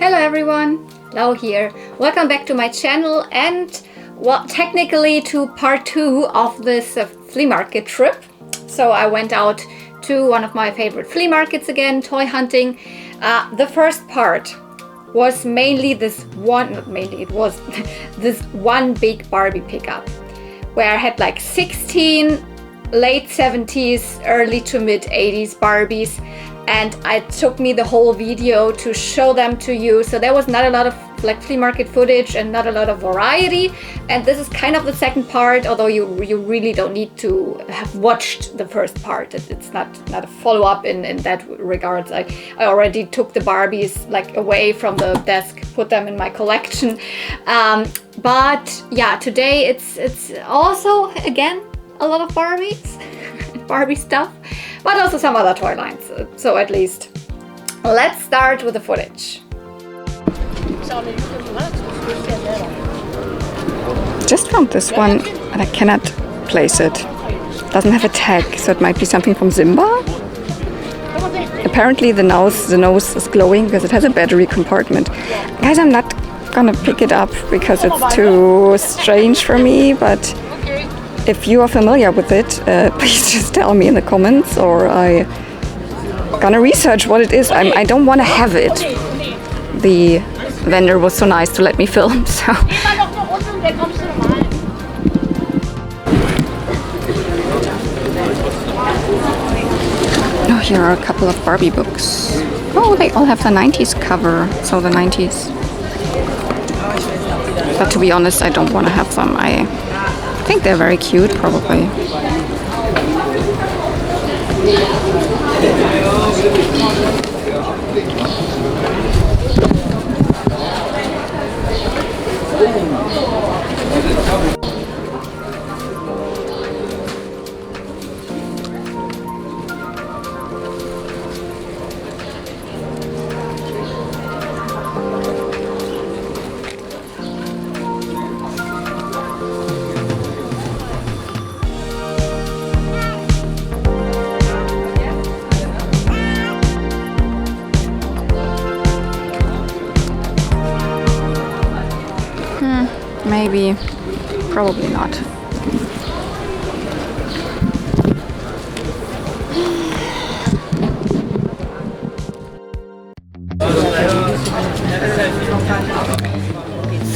Hello everyone, Lau here. Welcome back to my channel and well, technically to part 2 of this flea market trip. So I went out to one of my favorite flea markets again, toy hunting. The first part was mainly this one, not mainly, it was this one big Barbie pickup where I had like 16 late 70s, early to mid 80s Barbies, and it took me the whole video to show them to you. So there was not a lot of like flea market footage and not a lot of variety, and this is kind of the second part, although you really don't need to have watched the first part. It's not a follow-up in that regards. I already took the Barbies like away from the desk, put them in my collection, but yeah, today it's also again a lot of Barbies, Barbie stuff, but also some other toy lines. So at least let's start with the footage. Just found this one and I cannot place it. Doesn't have a tag, so it might be something from Simba. Apparently the nose is glowing because it has a battery compartment. Guys, I'm not gonna pick it up because it's too strange for me, but if you are familiar with it, please just tell me in the comments, or I gonna research what it is. I don't want to have it. The vendor was so nice to let me film, so. Oh, here are a couple of Barbie books. Oh, they all have the 90s cover, so the 90s. But to be honest, I don't want to have them. I think they're very cute, probably. Maybe, probably not.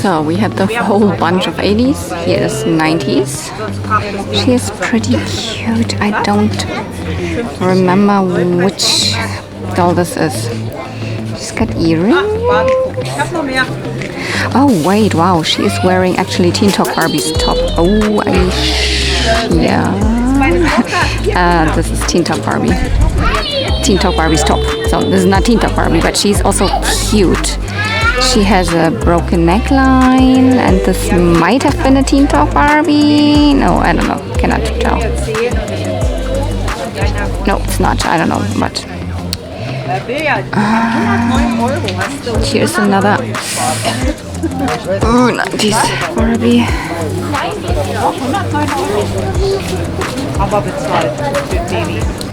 So we had the whole bunch of 80s. Here is 90s. She is pretty cute. I don't remember which doll this is. She's got earrings. Oh wait, wow, she is wearing actually Teen Talk Barbie's top. Oh, yeah. This is Teen Talk Barbie. Teen Talk Barbie's top. So this is not Teen Talk Barbie, but she's also cute. She has a broken neckline, and this might have been a Teen Talk Barbie. No, I don't know. Cannot tell. No, it's not. I don't know, but. Here's another 90s Barbie.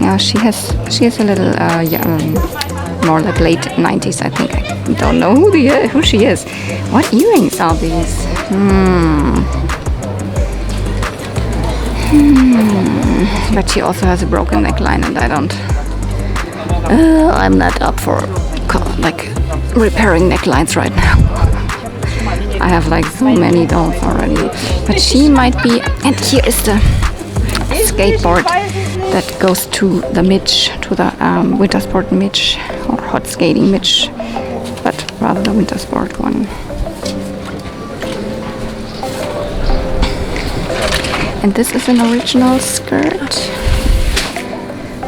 Yeah, she has a little more like late 90s, I think. I don't know who she is. What earrings are these? But she also has a broken neckline, and I don't. I'm not up for like repairing necklines right now. I have like so many dolls already. But she might be. And here is the skateboard that goes to the Midge, to the winter sport Midge, or hot skating Midge, but rather the winter sport one. And this is an original skirt.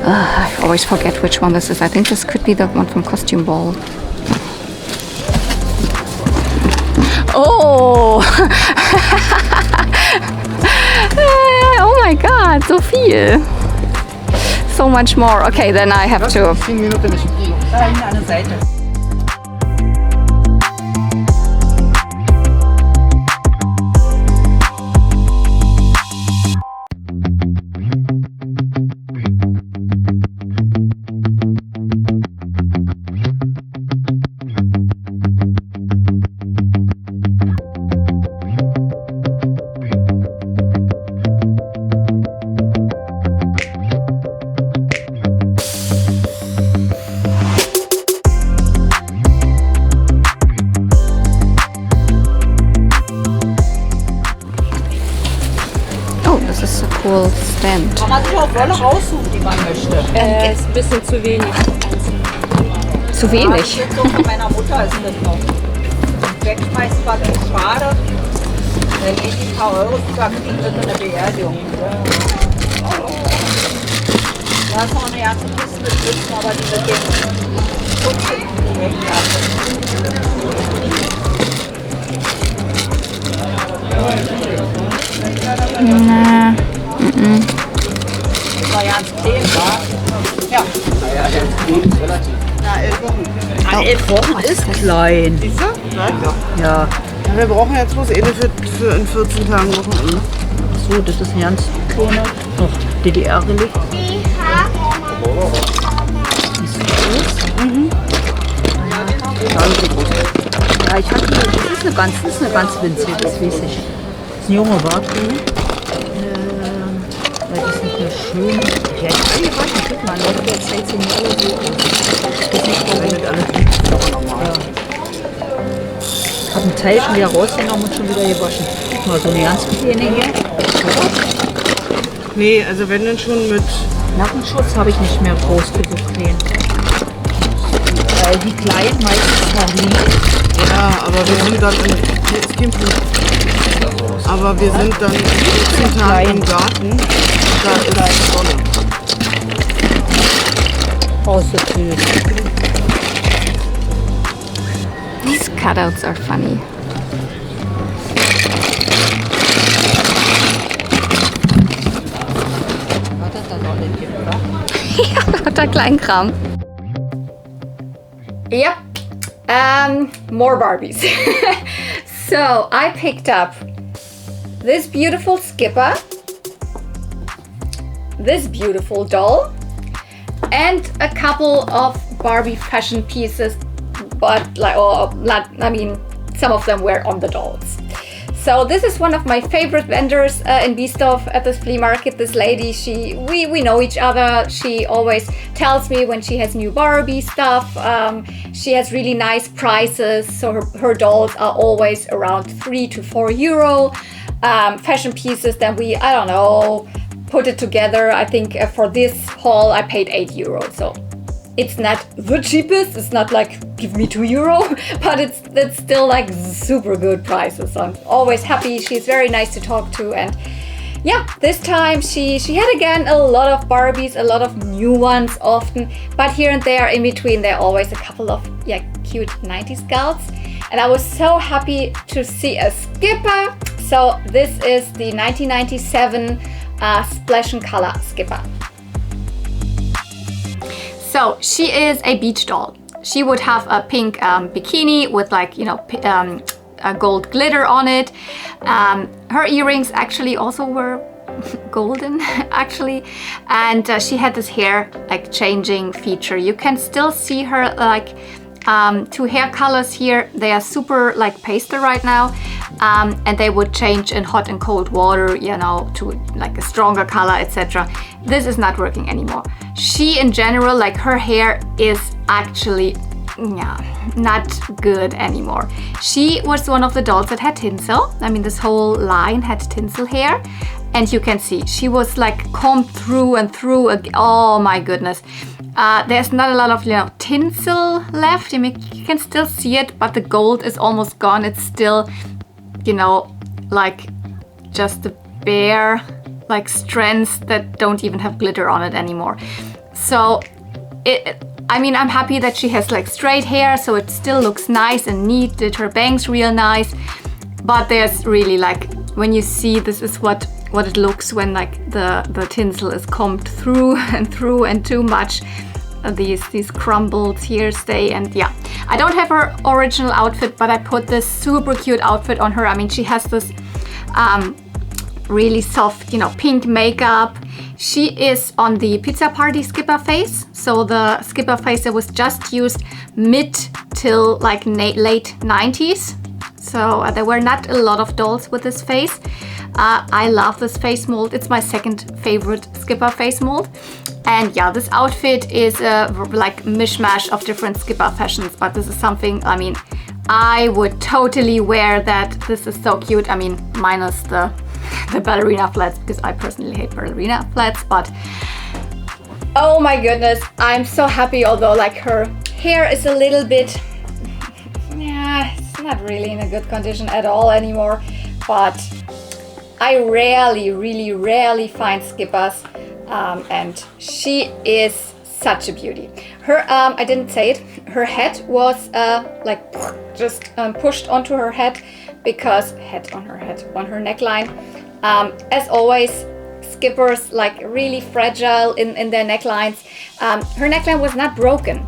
I always forget which one this is. I think this could be the one from Costume Ball. Oh! Oh my god, so viel. So much more. Okay, then I have to. cool stand. Kann man sich auch Wolle raussuchen, die man möchte. Ist ein bisschen zu wenig. Zu wenig. So von meiner Mutter ist das noch. Wegschmeißen war echt schade. Wenn ich ein paar Euro kriegen würde für eine Beerdigung. Da ist noch eine ganze Kiste mit Schlüssen, aber die wird jetzt Schutz in die Hände Na, Das war ganz klein, wa? Ja. Na, 11 Wochen. An 11 Wochen ist klein. Siehst du? Ja. Na, wir brauchen jetzt bloß eine für in 14 Tagen Wochenende. So, das ist ein ganz kleiner. Noch DDR-Relikt. Ja, ich hatte hier, das ist eine ganz winzige, das weiß ich. Das ist ein junger Bartkuh. Weil die sind ja schön. Ja, ich weiß nicht, guck mal, Leute, der zeigt sie mir alle so aus. Das ist nicht verwendet alles. Ja. Ich habe einen Teil schon wieder rausgenommen und schon wieder gewaschen. Guck mal, so eine ganz kleine hier. Nee, also wenn dann schon mit... Nackenschutz habe ich nicht mehr groß genug gesehen. Weil die kleinen meistens noch liegen. Ja, aber wir sind dann in... Jetzt kommt es. Aber wir sind dann in 14 Tagen im Garten. Da ist Sonne. Ausgefüllt. These cutouts are funny. Ja, lauter Kleinkram. Yep. More Barbies. So I picked up this beautiful skipper, this beautiful doll, and a couple of Barbie fashion pieces, but like, or not, I mean, some of them were on the dolls. So this is one of my favorite vendors in Biesdorf at this flea market. This lady, we know each other. She always tells me when she has new Barbie stuff. She has really nice prices, so her dolls are always around 3 to 4 euro. Fashion pieces that I don't know, put it together. I think for this haul I paid 8 euro. So it's not the cheapest, it's not like give me 2 euro, but it's still like super good prices. So I'm always happy. She's very nice to talk to, and yeah, this time she had again a lot of Barbies, a lot of new ones often, but here and there in between there are always a couple of cute 90s gals, and I was so happy to see a skipper. So this is the 1997 Splash and Color skipper. So she is a beach doll. She would have a pink bikini with a gold glitter on it. Her earrings actually also were golden actually, and she had this hair changing feature. You can still see her two hair colors here. They are super pastel right now, and they would change in hot and cold water, to a stronger color, etc. This is not working anymore. She in general, her hair is actually not good anymore. She was one of the dolls that had tinsel. I mean, this whole line had tinsel hair, and you can see she was combed through and through. Oh my goodness. There's not a lot of tinsel left. I mean, you can still see it, but the gold is almost gone. It's still, just the bare strands that don't even have glitter on it anymore. So I'm happy that she has straight hair, so it still looks nice and neat. Did her bangs real nice, but there's really when you see, this is what it looks when the tinsel is combed through and too much. These crumbles here stay, and yeah, I don't have her original outfit, but I put this super cute outfit on her. I mean, she has this really soft, pink makeup. She is on the Pizza Party skipper face, so the skipper face that was just used mid till late 90s. So there were not a lot of dolls with this face. I love this face mold. It's my second favorite skipper face mold. And yeah, this outfit is a mishmash of different skipper fashions, but this is something, I would totally wear that. This is so cute. I mean, minus the the ballerina flats, because I personally hate ballerina flats, but oh my goodness, I'm so happy, although like her hair is a little bit, yeah, it's not really in a good condition at all anymore, but I really rarely find skippers, and she is such a beauty. Her, I didn't say it, her head was like just pushed onto her head, because on her neckline. As always, skippers like really fragile in their necklines. Her neckline was not broken.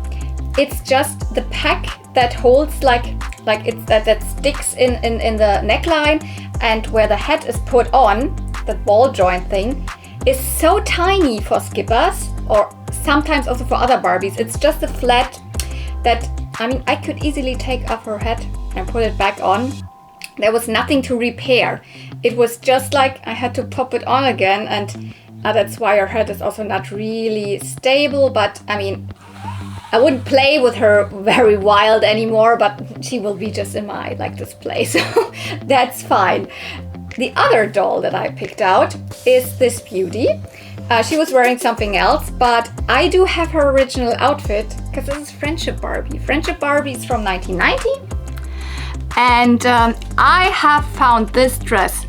It's just the pack that holds like it's that sticks in the neckline, and where the head is put on, the ball joint thing, is so tiny for skippers, or sometimes also for other Barbies. It's just a flat that, I mean, I could easily take off her head and put it back on. There was nothing to repair. It was just like I had to pop it on again, and that's why her head is also not really stable. But I mean, I wouldn't play with her very wild anymore, but she will be just in my display, so that's fine. The other doll that I picked out is this beauty. She was wearing something else, but I do have her original outfit, because this is Friendship Barbie. Friendship Barbie is from 1990. And I have found this dress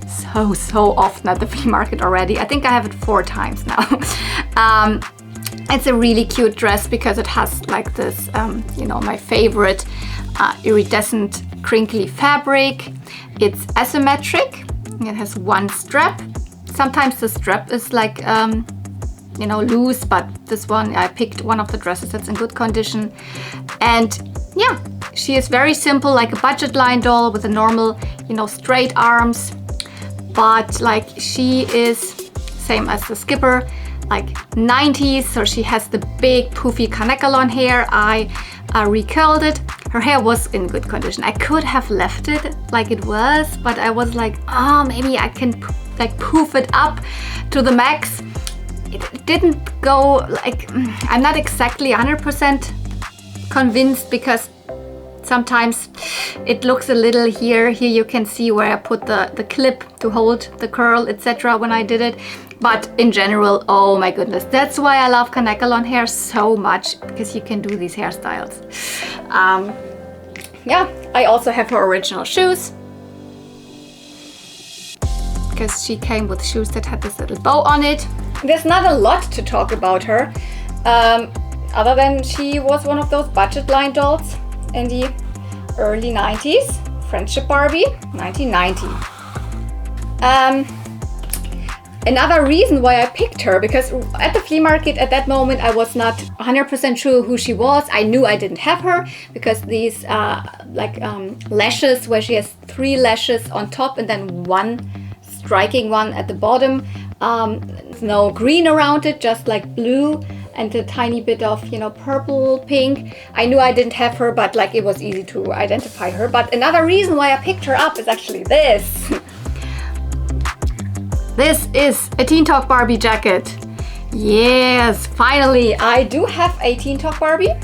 so often at the flea market already. I think I have it 4 times now. It's a really cute dress because it has like this, you know, my favorite iridescent crinkly fabric. It's asymmetric. It has one strap. Sometimes the strap is like, you know, loose, but this one, I picked one of the dresses that's in good condition. And yeah, she is very simple, like a budget line doll with a normal, you know, straight arms. But like she is same as the skipper, like 90s. So she has the big poofy canekalon hair. I recurled it. Her hair was in good condition. I could have left it like it was, but I was like, oh, maybe I can like poof it up to the max. It didn't go like, I'm not exactly 100% convinced, because sometimes it looks a little here you can see where I put the clip to hold the curl, etc. when I did it. But in general, oh my goodness, that's why I love canekalon hair so much, because you can do these hairstyles. Yeah, I also have her original shoes, because she came with shoes that had this little bow on it. There's not a lot to talk about her, other than she was one of those budget line dolls in the early 90s. Friendship Barbie, 1990. Another reason why I picked her, because at the flea market at that moment I was not 100% sure who she was. I knew I didn't have her because these lashes, where she has 3 lashes on top and then one striking one at the bottom. No green around it, just like blue and a tiny bit of, you know, purple, pink. I knew I didn't have her, but like it was easy to identify her. But another reason why I picked her up is actually this. This is a Teen Talk Barbie jacket. Yes, finally, I do have a Teen Talk Barbie.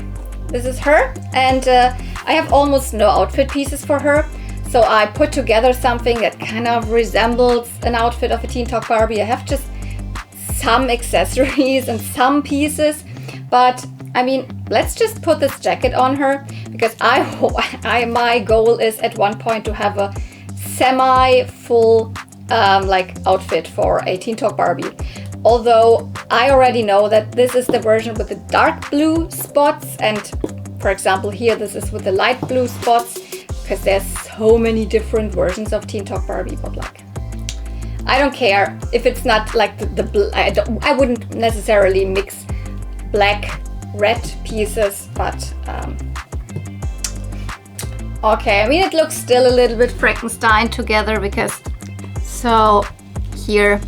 This is her, and I have almost no outfit pieces for her. So I put together something that kind of resembles an outfit of a Teen Talk Barbie. I have just some accessories and some pieces, but I mean, let's just put this jacket on her, because my goal is at one point to have a semi-full like outfit for a Teen Talk Barbie. Although I already know that this is the version with the dark blue spots, and for example here this is with the light blue spots, because there's so many different versions of Teen Talk Barbie. But like, I don't care if it's not like I wouldn't necessarily mix black red pieces, but okay, I mean, it looks still a little bit Frankenstein together, because so here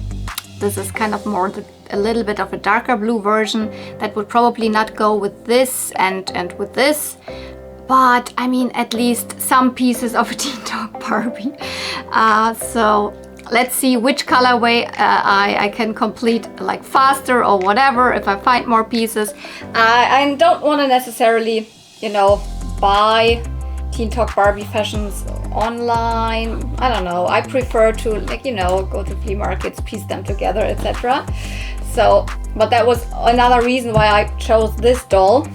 this is kind of more a little bit of a darker blue version that would probably not go with this and with this. But I mean, at least some pieces of a Teen Talk Barbie. So let's see which colorway I can complete like faster or whatever if I find more pieces. I don't want to necessarily, you know, buy Teen Talk Barbie fashions online. I don't know. I prefer to, like, you know, go to flea markets, piece them together, etc. So, but that was another reason why I chose this doll.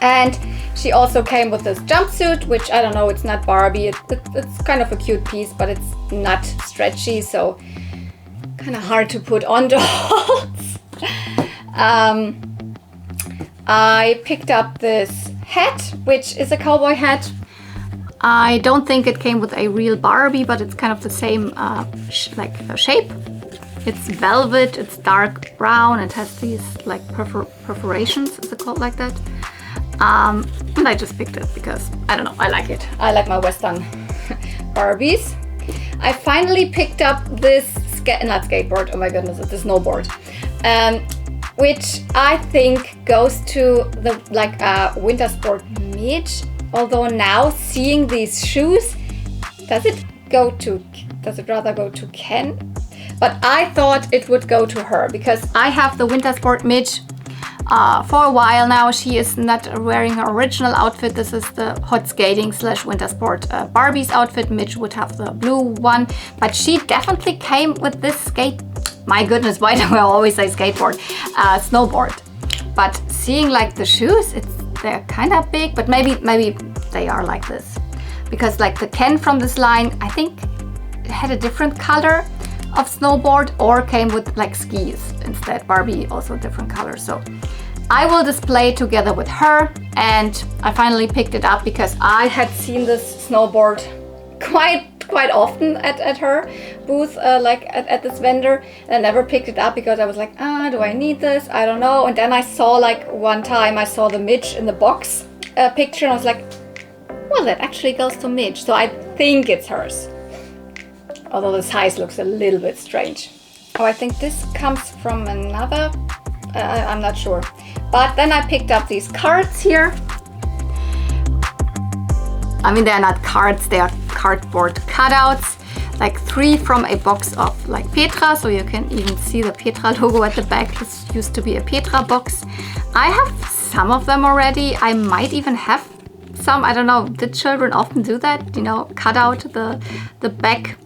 And she also came with this jumpsuit, which I don't know, it's not Barbie. It's kind of a cute piece, but it's not stretchy, so kind of hard to put on dolls. I picked up this hat, which is a cowboy hat. I don't think it came with a real Barbie, but it's kind of the same shape. It's velvet, it's dark brown, it has these like perforations, is it called like that? And I just picked it because, I don't know, I like it. I like my Western Barbies. I finally picked up this, not skateboard, oh my goodness, it's a snowboard. Which I think goes to the winter sport midge. Although now seeing these shoes, does it rather go to Ken? But I thought it would go to her because I have the winter sport midge for a while now. She is not wearing her original outfit. This is the hot skating / winter sport Barbie's outfit. Midge would have the blue one, but she definitely came with this my goodness, why do I always say skateboard? Snowboard. But seeing like the shoes, they're kind of big, but maybe they are like this. Because like the Ken from this line, I think it had a different color of snowboard or came with like skis instead. Barbie also different color. So I will display it together with her, and I finally picked it up because I had seen this snowboard quite often at her booth, at this vendor, and I never picked it up because I was like, do I need this? I don't know. And then I saw, like, one time I saw the Midge in the box picture, and I was like, well, that actually goes to Midge, so I think it's hers. Although the size looks a little bit strange. Oh, I think this comes from another, I'm not sure. But then I picked up these cards here. I mean, they're not cards, they are cardboard cutouts, like 3 from a box of like Petra, so you can even see the Petra logo at the back. This used to be a Petra box. I have some of them already. I might even have some, I don't know, did children often do that? You know, cut out the back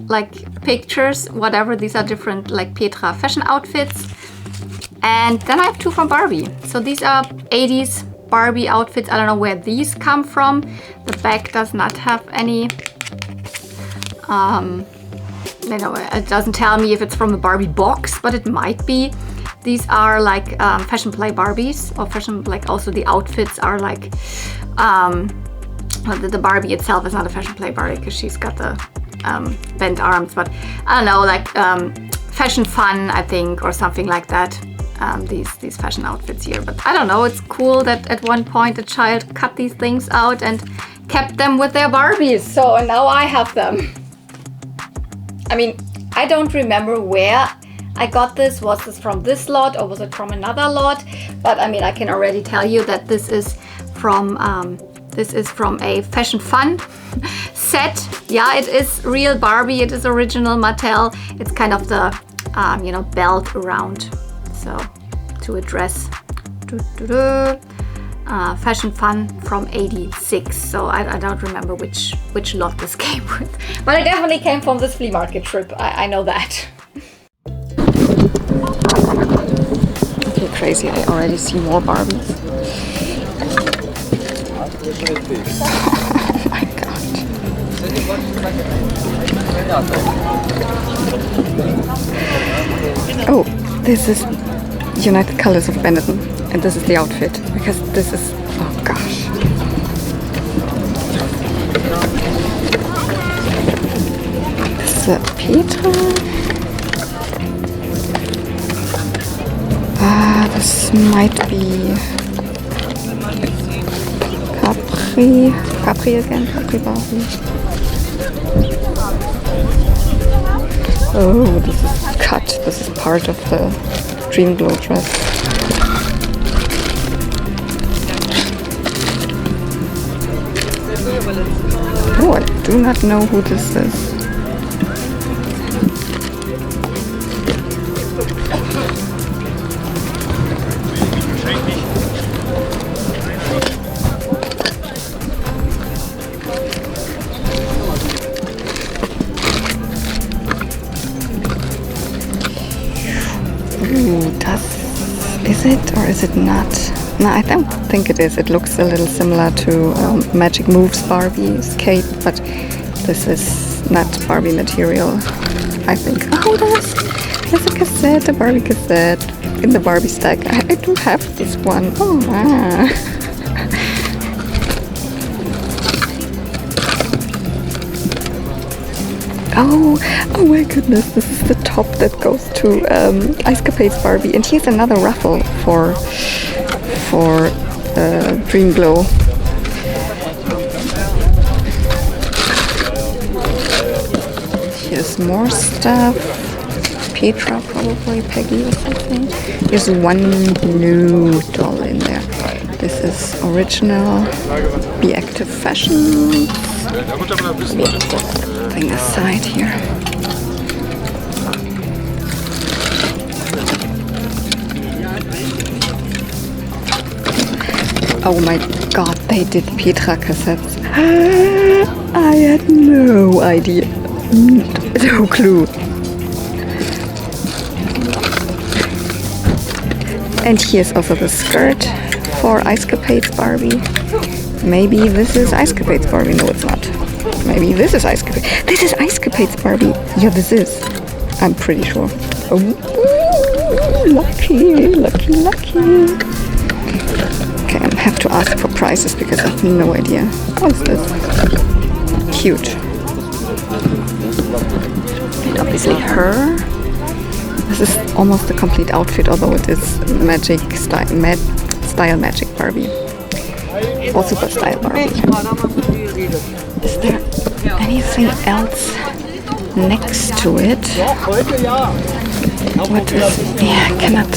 like pictures, whatever. These are different like Petra fashion outfits. And then I have 2 from Barbie. So these are 80s Barbie outfits. I don't know where these come from. The back does not have any, you know, it doesn't tell me if it's from the Barbie box, but it might be. These are like fashion play Barbies, or fashion, like also the outfits are like, the Barbie itself is not a fashion play Barbie because she's got the bent arms, but I don't know, like fashion fun, I think, or something like that. These fashion outfits here, but I don't know, it's cool that at one point a child cut these things out and kept them with their Barbies, so now I have them. I mean, I don't remember where I got this. Was this from this lot or was it from another lot? But I mean, I can already tell you that this is from a fashion fun set. Yeah, it is real Barbie, it is original Mattel. It's kind of the you know, belt around. So to address fashion fun from 86. So I don't remember which lot this came with, but it definitely came from this flea market trip. I know that. Okay, crazy. I already see more Barbies. Oh my god. Oh, this is United Colors of Benetton, and this is the outfit, because this is, oh gosh. This is a Petra. This might be Capri again, Capri Barbie. Oh, this is cut. This is part of the Dream Glow dress. Oh, I do not know who this is. it or is it not? No, I don't think it is. It looks a little similar to Magic Moves Barbie's cape, but this is not Barbie material, I think. Oh, there's a cassette, a Barbie cassette in the Barbie stack. I do have this one. Oh, wow. Oh my goodness, this is the top that goes to Capades Barbie. And here's another raffle for Dream Glow. Here's more stuff. Petra, probably, Peggy or something. Here's one new doll in there. This is original Be Active Fashion. Thing aside here. Oh my god, they did Petra cassettes. I had no idea. No clue. And here's also the skirt for Capades Barbie. Maybe this is Capades Barbie. No, it's not. Maybe this is Capades. This is Capades Barbie. Yeah, this is. I'm pretty sure. Oh, lucky, lucky, lucky. Okay, I have to ask for prices because I have no idea. What's this? Cute. And obviously her. This is almost a complete outfit, although it is magic style magic Barbie. Or super style Barbie. Is there anything else next to it? What is... Yeah, I cannot...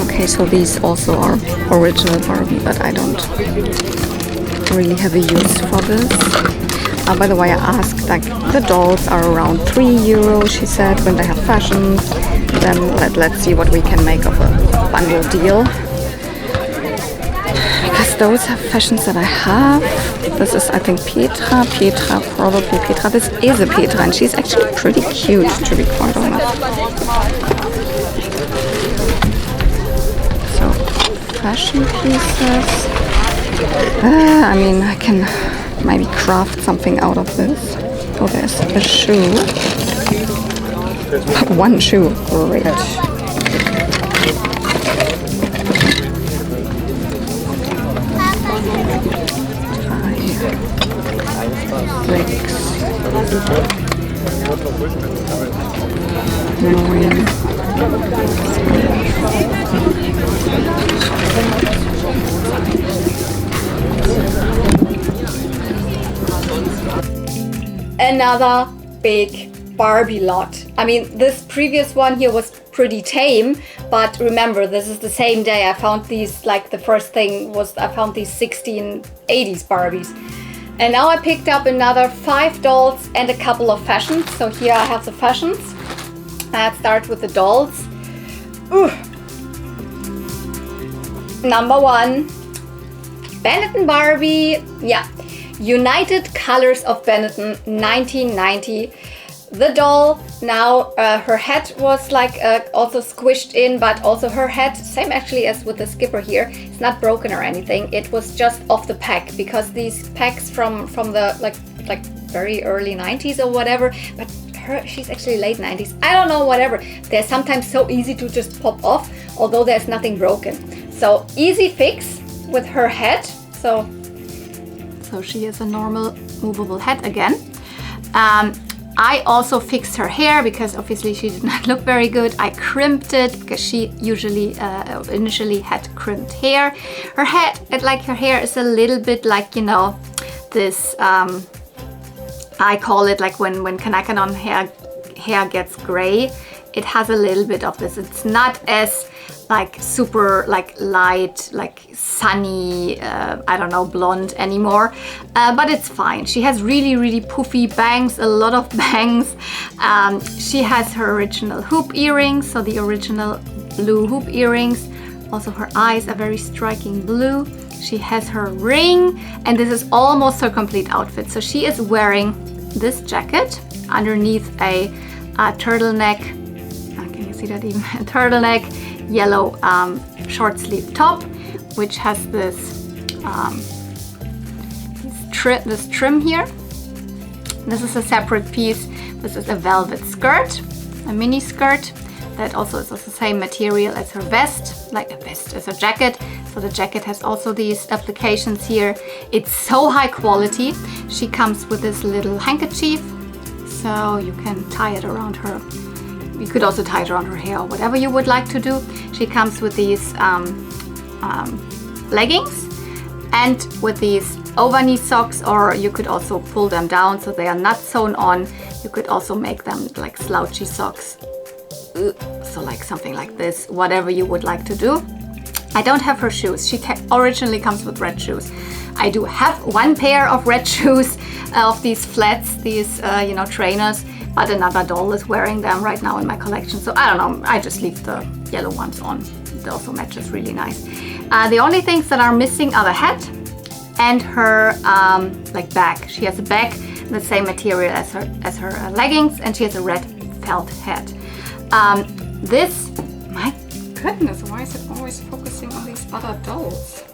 Okay, so these also are original Barbie, but I don't really have a use for this. By the way, I asked, like, the dolls are around €3, she said, when they have fashions. Then let's see what we can make of a bundle deal. Because those are fashions that I have. This is, I think, Petra, probably Petra. This is a Petra, and she's actually pretty cute, to be quite honest. So, fashion pieces. I mean, I can maybe craft something out of this. Oh, there's a shoe. One shoe, great. Another big Barbie lot. I mean, this previous one here was pretty tame, but remember, this is the same day I found these, like the first thing was I found these 1680s Barbies. And now I picked up another 5 dolls and a couple of fashions. So here I have the fashions. Let's start with the dolls. Ooh. Number 1, Benetton Barbie. Yeah, United Colors of Benetton, 1990. The doll, now her head was like also squished in, but also her head, same actually as with the skipper here, it's not broken or anything. It was just off the pack, because these packs from the like very early 90s or whatever, but she's actually late 90s. I don't know, whatever. They're sometimes so easy to just pop off, although there's nothing broken. So easy fix with her head. So she has a normal movable head again. I also fixed her hair because obviously she did not look very good. I crimped it because she usually initially had crimped hair. Her head, her hair is a little bit like, you know, this, I call it like when Kanakanon hair gets gray. It has a little bit of this. It's not as like super like light, like sunny, I don't know, blonde anymore, but it's fine. She has really poofy bangs, a lot of bangs. She has her original hoop earrings, so the original blue hoop earrings. Also her eyes are very striking blue. She has her ring, and this is almost her complete outfit. So she is wearing this jacket underneath a turtleneck. Can you see that even? A turtleneck yellow short sleeve top, which has this trim here. This is a separate piece. This is a velvet skirt, a mini skirt that also is the same material as her vest, like a vest as a jacket. So the jacket has also these applications here. It's so high quality. She comes with this little handkerchief, so you can tie it around her. You could also tie it around her hair or whatever you would like to do. She comes with these leggings and with these over-knee socks, or you could also pull them down so they are not sewn on. You could also make them like slouchy socks. So like something like this, whatever you would like to do. I don't have her shoes. She originally comes with red shoes. I do have one pair of red shoes of these flats, these you know, trainers, but another doll is wearing them right now in my collection. So I don't know, I just leave the yellow ones on. It also matches really nice. The only things that are missing are the hat and her like bag. She has a bag, the same material as her leggings, and she has a red felt hat. This, my goodness, why is it always focusing on these other dolls?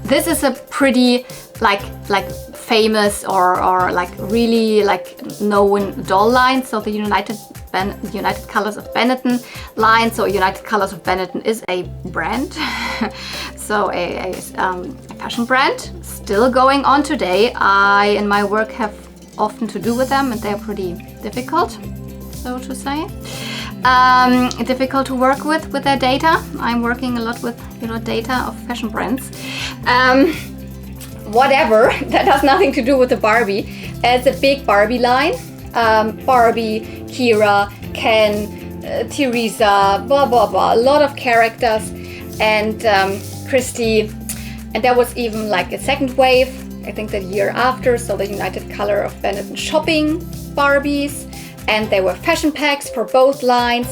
This is a pretty like famous or like really like known doll line. So the United Colors of Benetton line. So United Colors of Benetton is a brand, so a fashion brand still going on today. I in my work have often to do with them, and they're pretty difficult, so to say. Difficult to work with their data. I'm working a lot with, you know, data of fashion brands. Whatever, that has nothing to do with the Barbie. It's a big Barbie line. Barbie, Kira, Ken, Teresa, blah blah blah, a lot of characters, and Christy, and there was even like a second wave, I think the year after, so the United Color of Benetton shopping Barbies, and there were fashion packs for both lines.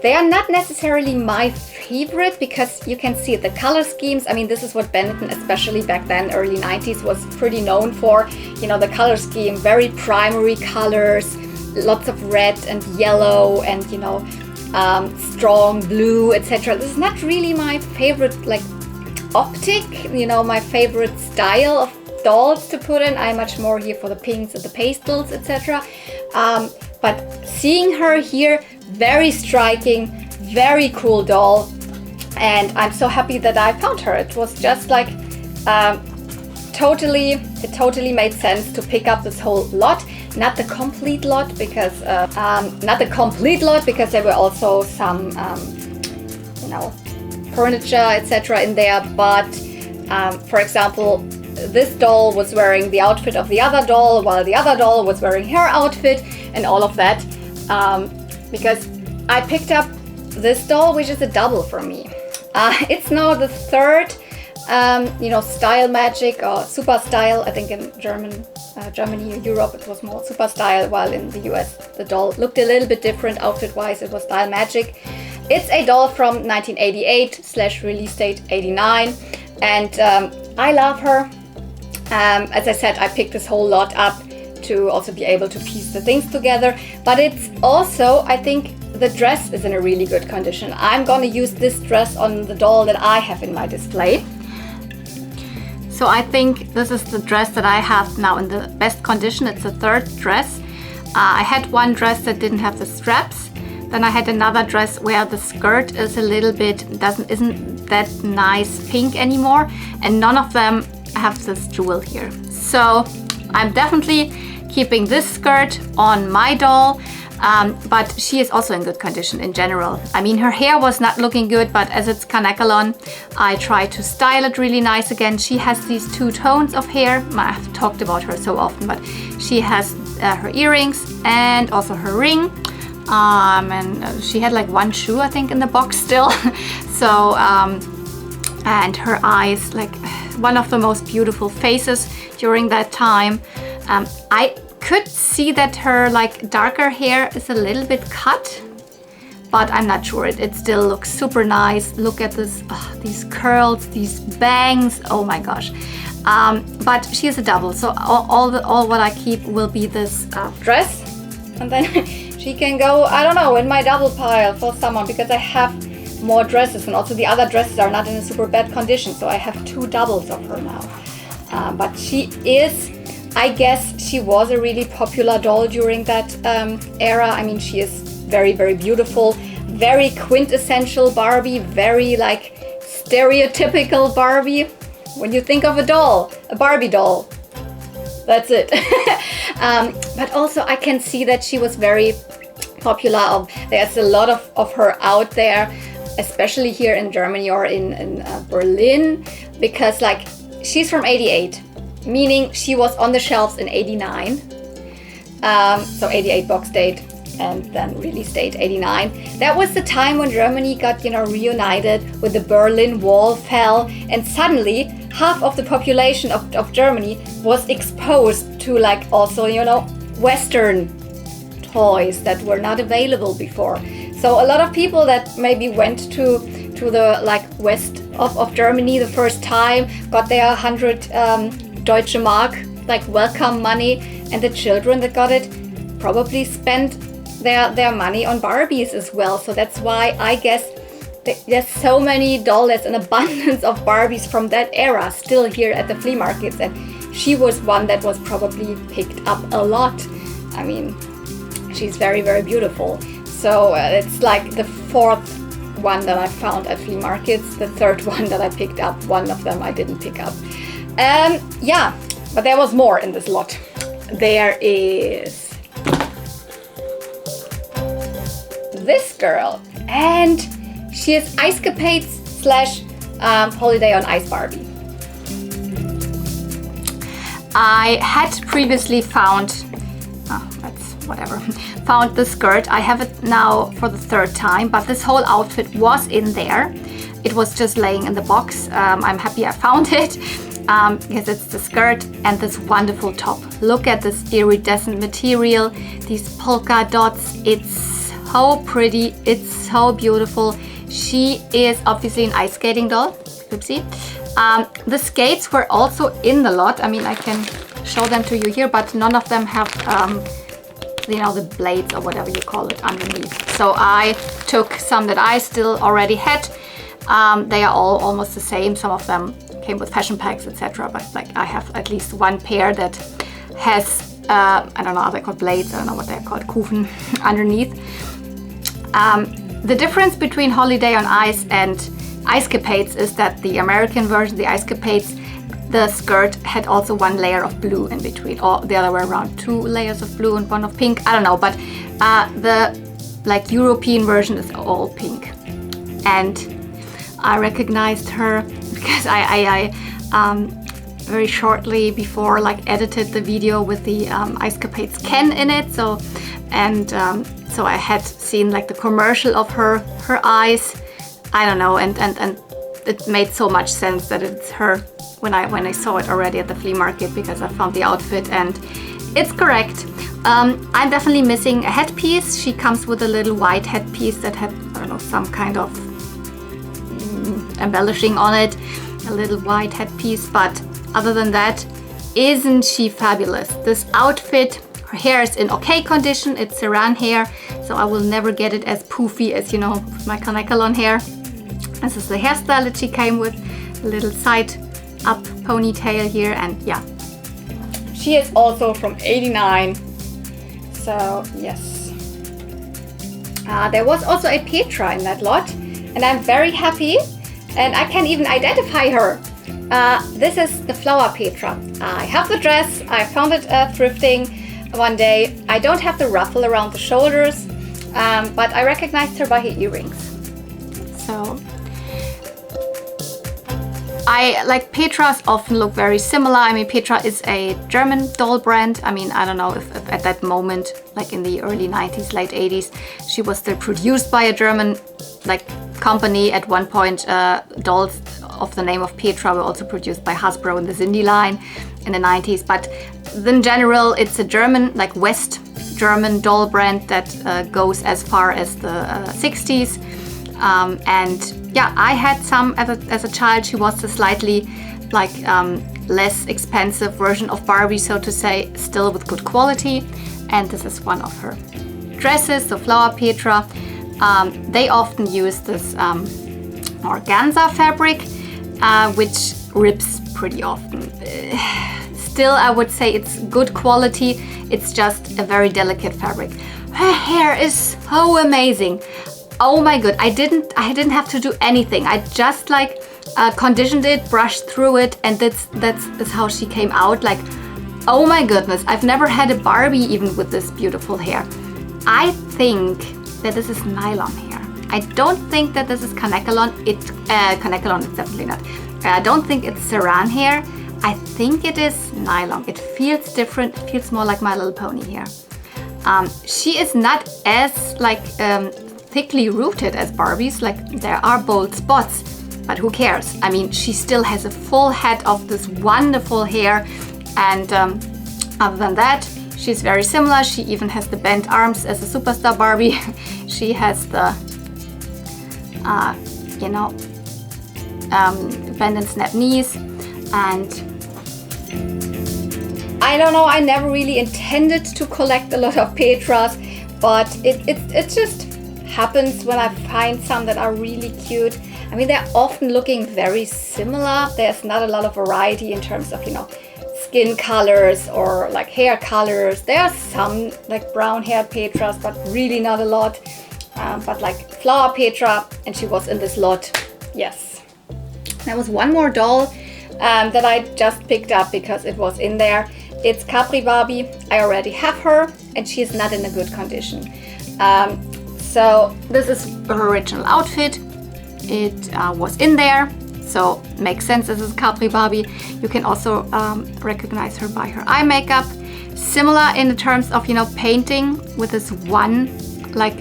They are not necessarily my favorite because you can see the color schemes. I mean, this is what Benetton, especially back then, early 90s, was pretty known for. You know, the color scheme, very primary colors, lots of red and yellow and, you know, strong blue, etc. This is not really my favorite, like, optic, you know, my favorite style of dolls to put in. I'm much more here for the pinks and the pastels, etc. But seeing her here, very striking, very cool doll, and I'm so happy that I found her. It was just like it totally made sense to pick up this whole lot, not the complete lot because there were also some you know, furniture, etc. in there, but for example, this doll was wearing the outfit of the other doll while the other doll was wearing her outfit and all of that, because I picked up this doll, which is a double for me. It's now the third, you know, style magic or super style. I think in Germany or Europe it was more super style, while in the US the doll looked a little bit different outfit wise. It was style magic. It's a doll from 1988 / release date 89, and I love her. As I said, I picked this whole lot up to also be able to piece the things together, but it's also, I think, the dress is in a really good condition. I'm gonna use this dress on the doll that I have in my display. So I think this is the dress that I have now in the best condition. It's the third dress. I had one dress that didn't have the straps. Then I had another dress where the skirt is a little bit, isn't that nice pink anymore, and none of them have this jewel here. So I'm definitely keeping this skirt on my doll, but she is also in good condition in general. I mean, her hair was not looking good, but as it's Kanekalon, I tried to style it really nice again. She has these two tones of hair. I've talked about her so often, but she has her earrings and also her ring. And she had like one shoe, I think, in the box still. So, and her eyes, like one of the most beautiful faces during that time. I could see that her like darker hair is a little bit cut, but I'm not sure. It still looks super nice. Look at this, these curls, these bangs. Oh my gosh. But she is a double, so all what I keep will be this dress, and then she can go, I don't know, in my double pile for someone, because I have more dresses, and also the other dresses are not in a super bad condition, so I have 2 doubles of her now. But she is, I guess she was a really popular doll during that era. I mean, she is very, very beautiful, very quintessential Barbie, very like stereotypical Barbie. When you think of a doll, a Barbie doll, that's it. But also I can see that she was very popular. There's a lot of her out there, especially here in Germany or in Berlin, because like she's from 88, meaning she was on the shelves in 89. So 88 box date and then release date 89. That was the time when Germany got, you know, reunited, with the Berlin Wall fell, and suddenly half of the population of Germany was exposed to like also, you know, Western toys that were not available before. So a lot of people that maybe went to the like west of Germany the first time got their 100 Deutsche Mark, like welcome money, and the children that got it probably spent their money on Barbies as well. So that's why I guess there's so many dolls, there's an abundance of Barbies from that era still here at the flea markets, and she was one that was probably picked up a lot. I mean, she's very, very beautiful. So it's like the 4th one that I found at flea markets, the 3rd one that I picked up. One of them I didn't pick up. Yeah, but there was more in this lot. There is this girl, and she is Ice Capades / Holiday on Ice Barbie. I had previously found, found the skirt. I have it now for the 3rd time, but this whole outfit was in there. It was just laying in the box. I'm happy I found it, because it's the skirt and this wonderful top. Look at this iridescent material, these polka dots. It's so pretty, it's so beautiful. She is obviously an ice skating doll. Oopsie. The skates were also in the lot. I mean, I can show them to you here, but none of them have you know, the blades or whatever you call it underneath. So I took some that I still already had. They are all almost the same. Some of them came with fashion packs, etc. But like I have at least one pair that has I don't know how they're called, blades. I don't know what they're called, Kufen underneath. The difference between Holiday on Ice and Ice Capades is that the American version, the Ice Capades, the skirt had also 1 layer of blue in between, or the other way around, 2 layers of blue and 1 of pink. I don't know, but the like European version is all pink. And I recognized her because I very shortly before like edited the video with the Ice Capades Ken in it. So so I had seen like the commercial of her eyes. I don't know, and it made so much sense that it's her when I saw it already at the flea market, because I found the outfit and it's correct. I'm definitely missing a headpiece. She comes with a little white headpiece that had, I don't know, some kind of embellishing on it, a little white headpiece, but other than that, isn't she fabulous? This outfit, her hair is in okay condition, it's Saran hair, so I will never get it as poofy as, you know, my Kanekalon hair. This is the hairstyle that she came with, a little side up ponytail here, and yeah. She is also from 89, so yes. There was also a Petra in that lot, and I'm very happy, and I can even identify her. This is the flower Petra. I have the dress, I found it thrifting one day. I don't have the ruffle around the shoulders, but I recognized her by her earrings. So Petras often look very similar. I mean, Petra is a German doll brand. I mean, I don't know if at that moment, like in the early 90s, late 80s, she was still produced by a German like company. At one point, dolls of the name of Petra were also produced by Hasbro in the Cindy line. in the 90s, but in general it's a German, like West German doll brand that goes as far as the 60s. And yeah, I had some as a child. She was a slightly like less expensive version of Barbie, so to say, still with good quality. And this is one of her dresses, so Flower Petra. They often use this organza fabric, which rips pretty often. Still, I would say it's good quality. It's just a very delicate fabric. Her hair is so amazing. Oh my god, I didn't have to do anything. I just like conditioned it, brushed through it, and that's how she came out. Like, oh my goodness, I've never had a Barbie even with this beautiful hair. I think that this is nylon hair. I don't think that this is Kanekalon. Kanekalon is definitely not. I don't think it's Saran hair. I think it is nylon. It feels different. It feels more like My Little Pony hair. She is not as like thickly rooted as Barbies. Like, there are bold spots, but who cares? I mean, she still has a full head of this wonderful hair, and other than that, she's very similar. She even has the bent arms as a superstar Barbie. She has the, you know, bend and snap knees, and I don't know, I never really intended to collect a lot of Petras, but it just happens when I find some that are really cute. I mean, they're often looking very similar. There's not a lot of variety in terms of, you know, skin colors or like hair colors. There are some like brown haired Petras, but really not a lot. But like Flower Petra, and she was in this lot. Yes. There was one more doll that I just picked up because it was in there. It's Capri Barbie. I already have her, and she is not in a good condition. So this is her original outfit. It was in there, so makes sense. This is Capri Barbie. You can also recognize her by her eye makeup. Similar in the terms of, you know, painting with this one like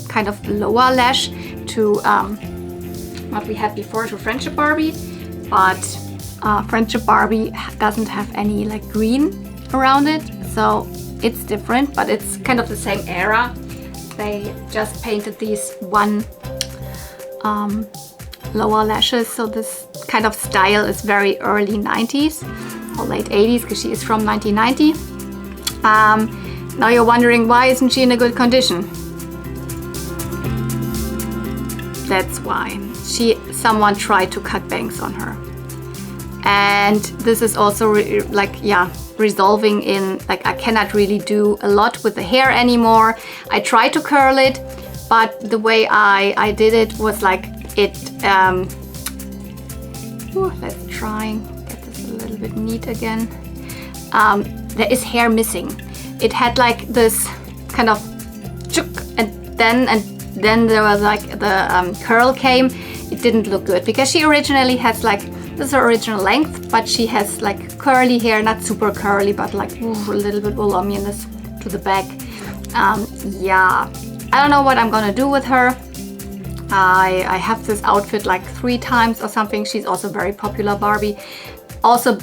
kind of lower lash to what we had before, to Friendship Barbie, but Friendship Barbie doesn't have any like green around it, so it's different, but it's kind of the same era. They just painted these one lower lashes, so this kind of style is very early 90s or late 80s, because she is from 1990. Now you're wondering, why isn't she in a good condition? That's why. Someone tried to cut bangs on her, and this is also resolving in like, I cannot really do a lot with the hair anymore. I tried to curl it, but the way I did it was like it let's try and get this a little bit neat again. There is hair missing. It had like this kind of chuk, and then there was like the curl came. It didn't look good because she originally has like, this is her original length, but she has like curly hair, not super curly, but like a little bit voluminous to the back. Yeah, I don't know what I'm gonna do with her. I have this outfit like 3 times or something. She's also very popular Barbie. Also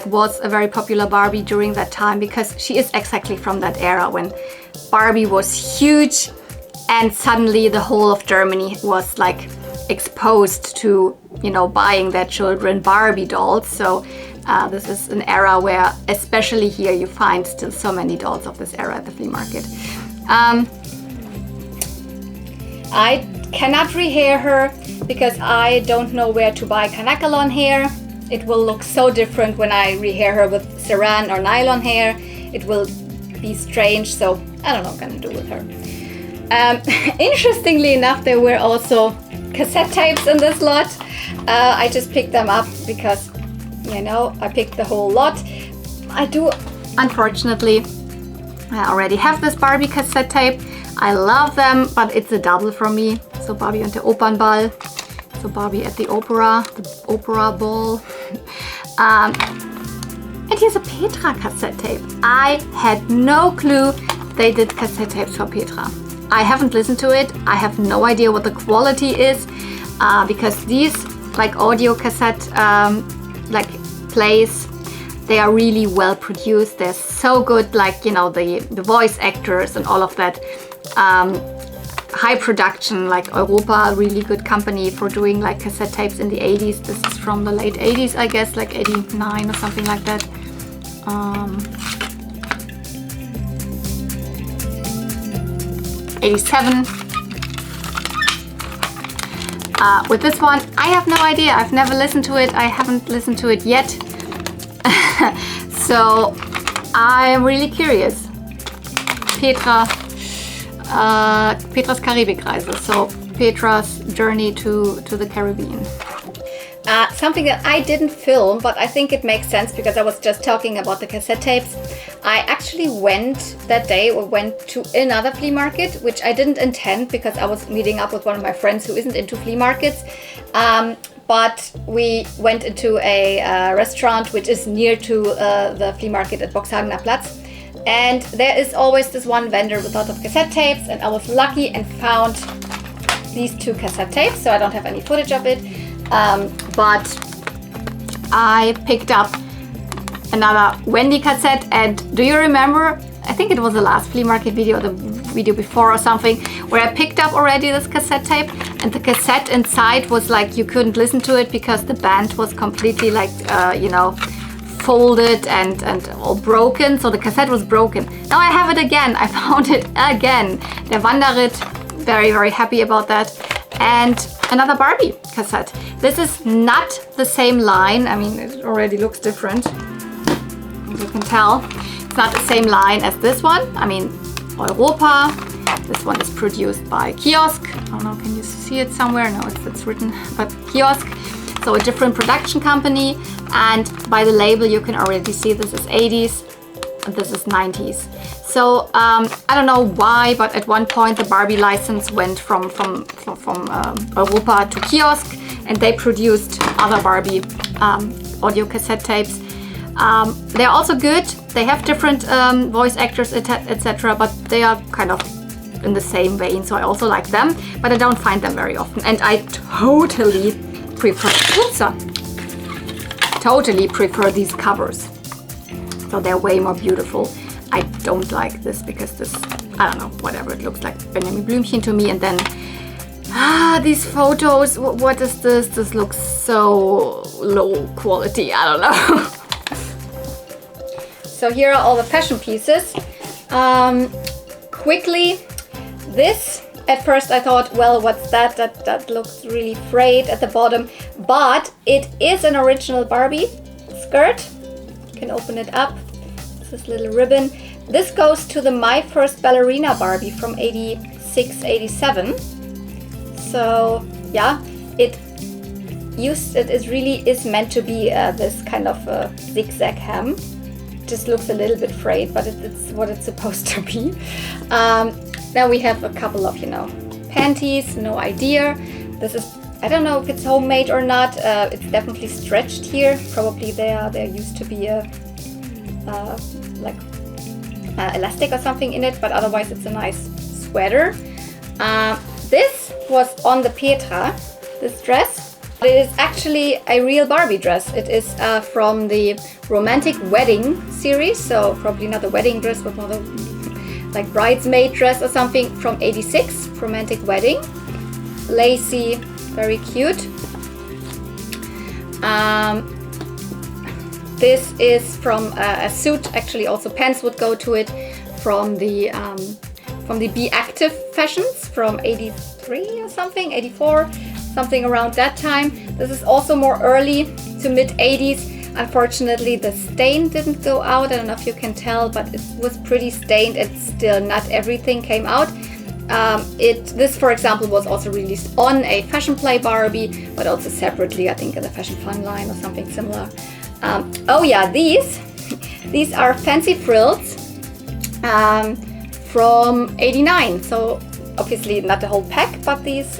was a very popular Barbie during that time, because she is exactly from that era when Barbie was huge and suddenly the whole of Germany was like exposed to, you know, buying their children Barbie dolls. So this is an era where, especially here, you find still so many dolls of this era at the flea market. I cannot rehair her because I don't know where to buy Kanekalon hair. It will look so different when I rehair her with saran or nylon hair. It will be strange, so I don't know what I'm gonna do with her. Interestingly enough, there were also cassette tapes in this lot. I just picked them up because, you know, I picked the whole lot. I do, unfortunately, I already have this Barbie cassette tape. I love them, but it's a double for me. So Barbie und der Opernball. So Barbie at the opera ball. And here's a Petra cassette tape. I had no clue they did cassette tapes for Petra. I haven't listened to it. I have no idea what the quality is, because these like audio cassette like plays, they are really well produced. They're so good, like, you know, the voice actors and all of that. High production, like Europa, really good company for doing like cassette tapes in the 80s. This is from the late 80s, I guess, like 89 or something like that. 87. With this one, I have no idea. I've never listened to it. I haven't listened to it yet. So I'm really curious. Petra's Karibikreise, so Petra's journey to the Caribbean. Something that I didn't film, but I think it makes sense because I was just talking about the cassette tapes. I actually went that day, or went to another flea market, which I didn't intend because I was meeting up with one of my friends who isn't into flea markets. But we went into a restaurant which is near to the flea market at Boxhagener Platz. And there is always this one vendor with a lot of cassette tapes, and I was lucky and found these 2 cassette tapes, so I don't have any footage of it. But I picked up another Wendy cassette, and do you remember? I think it was the last flea market video, the video before or something, where I picked up already this cassette tape, and the cassette inside was like, you couldn't listen to it because the band was completely like, you know, folded and all broken, so the cassette was broken. Now I have it again. I found it again. Der Wanderritt, very, very happy about that. And another Barbie cassette. This is not the same line. I mean, it already looks different, as you can tell. It's not the same line as this one. I mean, Europa. This one is produced by Kiosk. I don't know, can you see it somewhere? No, it's written, but Kiosk. So a different production company, and by the label you can already see this is 80s and this is 90s. So I don't know why, but at one point the Barbie license went from Europa to Kiosk, and they produced other Barbie audio cassette tapes. They're also good. They have different voice actors, etc., but they are kind of in the same vein, so I also like them, but I don't find them very often. And I totally prefer these covers. So they're way more beautiful. I don't like this because this, I don't know, whatever, it looks like Benjamin Blümchen to me. And then, these photos, what is this? This looks so low quality, I don't know. So here are all the fashion pieces. Quickly, this, at first I thought, well, what's that? That looks really frayed at the bottom, but it is an original Barbie skirt. You can open it up. This little ribbon. This goes to the My First Ballerina Barbie from 86, 87. So yeah, it really is meant to be this kind of zigzag hem. Just looks a little bit frayed, but it's what it's supposed to be. Now we have a couple of, panties, no idea. This is, I don't know if it's homemade or not. It's definitely stretched here. Probably there used to be a elastic or something in it, but otherwise it's a nice sweater. This was on the Petra, this dress. It is actually a real Barbie dress. It is from the Romantic Wedding series, so probably not a wedding dress, but more like bridesmaid dress or something from 86, Romantic Wedding. Lacy, very cute. This is from a suit, actually also pants would go to it, from the Be Active fashions from 83 or something, 84, something around that time. This is also more early to mid 80s. Unfortunately, the stain didn't go out. I don't know if you can tell, but it was pretty stained. It's still not everything came out. This, for example, was also released on a Fashion Play Barbie, but also separately, I think, in the Fashion Fun line or something similar. Oh yeah, these are Fancy Frills from 89. So obviously not the whole pack, but these,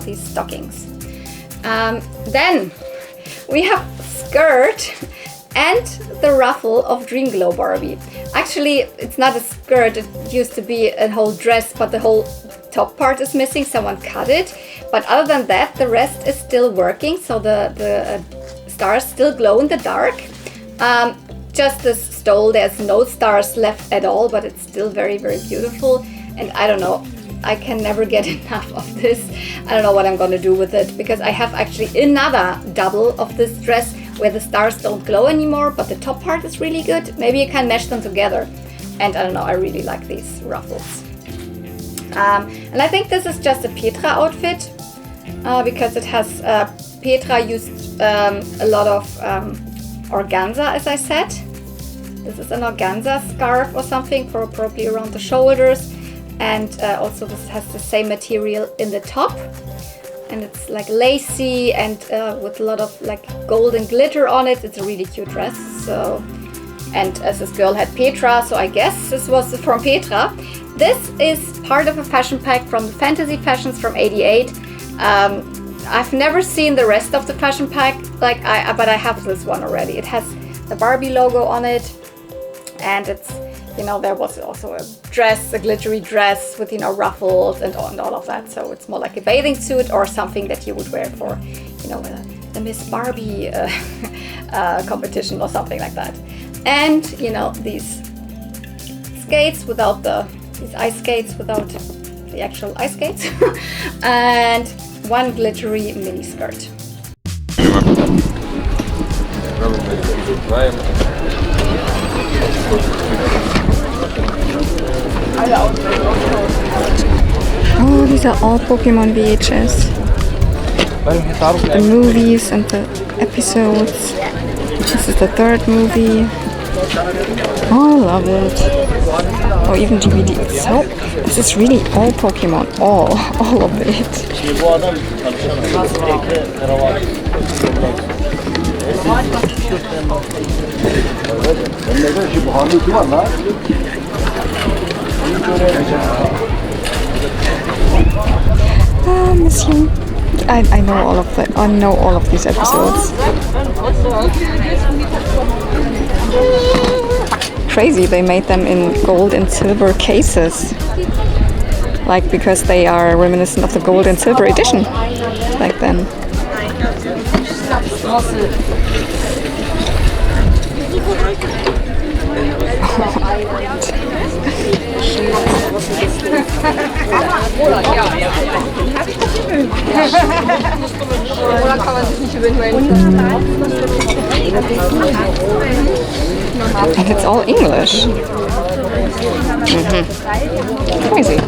these stockings. Then we have skirt and the ruffle of Dream Glow Barbie. Actually, it's not a skirt. It used to be a whole dress, but the whole top part is missing. Someone cut it. But other than that, the rest is still working. So the stars still glow in the dark. Just this stole, there's no stars left at all, but it's still very, very beautiful. And I don't know, I can never get enough of this. I don't know what I'm gonna do with it, because I have actually another double of this dress where the stars don't glow anymore, but the top part is really good. Maybe you can mesh them together. And I don't know, I really like these ruffles. And I think this is just a Petra outfit, because it has, Petra used a lot of organza, as I said. This is an organza scarf or something for probably around the shoulders. And also this has the same material in the top. And it's like lacy and with a lot of like gold and glitter on it. It's a really cute dress. So, and as this girl had Petra, so I guess this was from Petra. This is part of a fashion pack from the Fantasy Fashions from '88. I've never seen the rest of the fashion pack, but I have this one already. It has the Barbie logo on it, and it's, you know, there was also a dress, a glittery dress with, you know, ruffles and all of that. So it's more like a bathing suit or something that you would wear for, you know, the Miss Barbie competition or something like that. And, you know, these skates without these ice skates without the actual ice skates, and one glittery mini skirt. Oh, these are all Pokemon VHS. The movies and the episodes. This is the third movie. Oh, I love it. Oh, even DVD. So, this is really all Pokemon. All of it. Ah, miss you. I know all of that. I know all of these episodes. Crazy, they made them in gold and silver cases. Like, because they are reminiscent of the gold and silver edition back then. And it's all English. Crazy.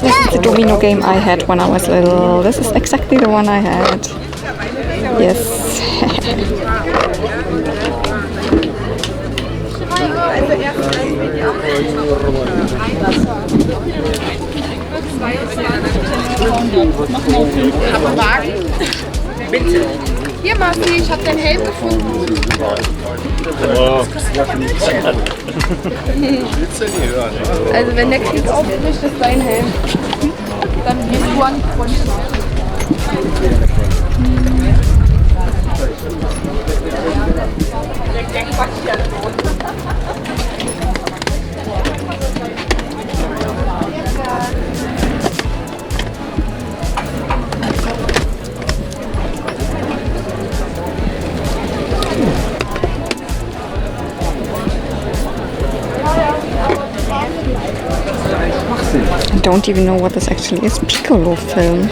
This is the domino game I had when I was little. This is exactly the one I had. Yes. Bitte. Hier, Marci, ich habe deinen Helm gefunden. Also wenn der Kiez aufbricht, ist dein Helm. Dann gehst du an die Front. I don't even know what this actually is. Piccolo film.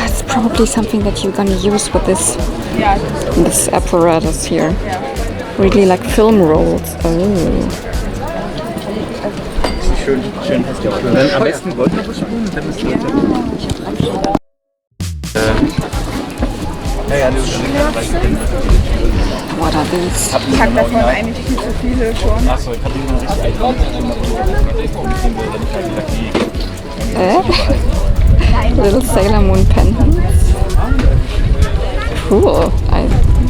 It's probably something that you're gonna use with this apparatus here. Really like film rolls. Oh. Am besten Goldnachspulen, dann müssen wir What are these? Ich habe davon eigentlich viel zu viele schon. Achso, ich hatte ihn richtig Little Sailor Moon pendants. Cool.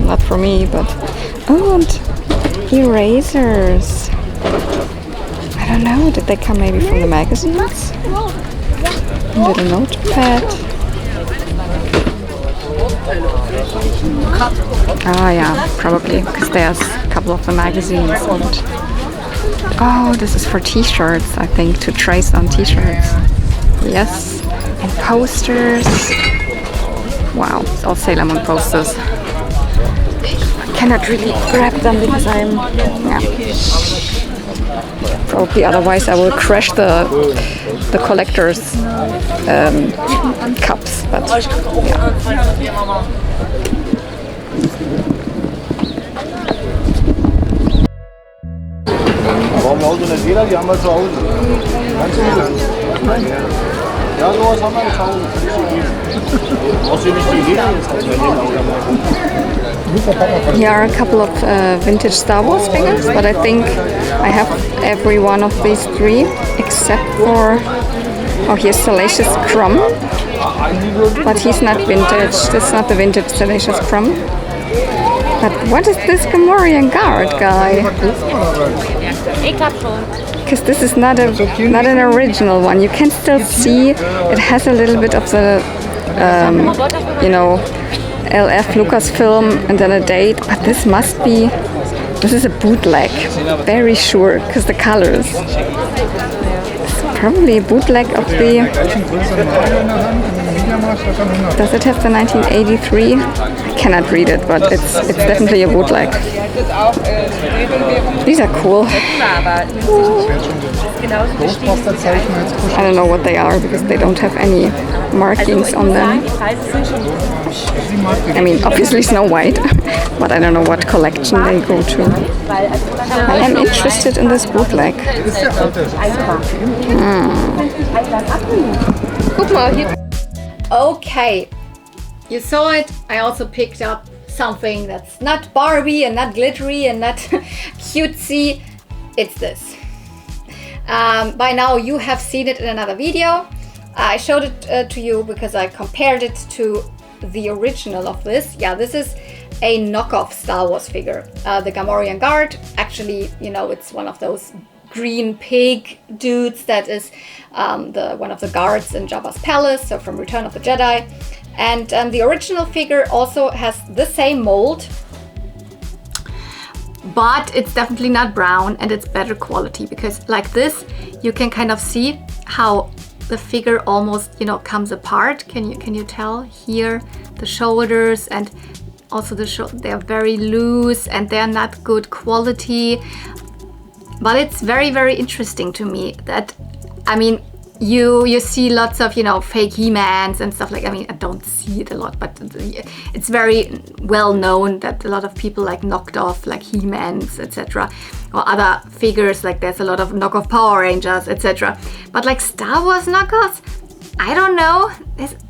Not for me, but oh, and erasers. I don't know. Did they come maybe from the magazines? Little notepad. Ah, yeah, probably, because there's a couple of the magazines. And oh, this is for t-shirts, I think, to trace on t-shirts. Yes, and posters. Wow, it's all Sailor Moon posters. I cannot really grab them because I'm, yeah. Probably otherwise I will crash the collector's cups, but yeah. Warum zu Hause nicht jeder? Die haben wir zu Hause. Ganz viele. Ja, sowas haben wir zu Hause. Brauchst du nicht die Idee? Here are a couple of vintage Star Wars figures, but I think I have every one of these three except for, oh, here's Salacious Crumb, but he's not vintage. This is not the vintage Salacious Crumb. But what is this Gamorrean guard guy? Because this is not an original one. You can still see it has a little bit of the you know, LF Lucasfilm and then a date, but this is a bootleg, very sure, because the colors. It's probably a bootleg of the, does it have the 1983? I cannot read it, but it's definitely a bootleg. These are cool. I don't know what they are because they don't have any markings on them. I mean, obviously Snow White, but I don't know what collection they go to. I am interested in this bootleg. Okay, you saw it. I also picked up something that's not Barbie and not glittery and not cutesy. It's this. By now you have seen it in another video. I showed it to you because I compared it to the original of this. Yeah, this is a knockoff Star Wars figure. The Gamorrean Guard, actually, you know, it's one of those green pig dudes that is one of the guards in Jabba's palace, so from Return of the Jedi. And the original figure also has the same mold, but it's definitely not brown and it's better quality because like this, you can kind of see how the figure almost, you know, comes apart. Can you tell here the shoulders and also they're very loose and they're not good quality. But it's very, very interesting to me that, I mean, you see lots of, you know, fake He-Mans and stuff like, I mean, I don't see it a lot, but it's very well known that a lot of people like knocked off like He-Mans, etc. or other figures, like there's a lot of knockoff Power Rangers, etc. But like Star Wars knockoffs, I don't know.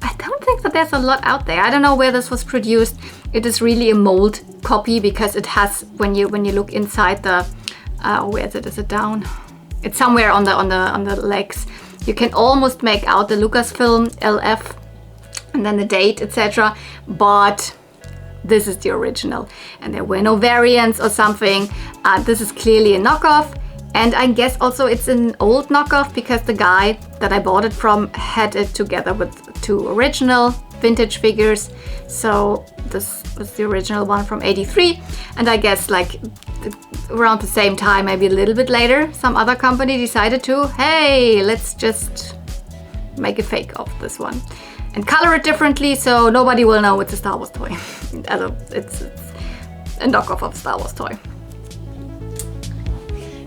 I don't think that there's a lot out there. I don't know where this was produced. It is really a mold copy because it has, when you look inside the, where is it? Is it down? It's somewhere on the legs. You can almost make out the Lucasfilm LF and then the date, etc. But this is the original, and there were no variants or something. This is clearly a knockoff, and I guess also it's an old knockoff because the guy that I bought it from had it together with two original vintage figures. So this was the original one from '83, and I guess like around the same time, maybe a little bit later, some other company decided to, hey, let's just make a fake of this one and color it differently so nobody will know it's a Star Wars toy. It's a knockoff of a Star Wars toy.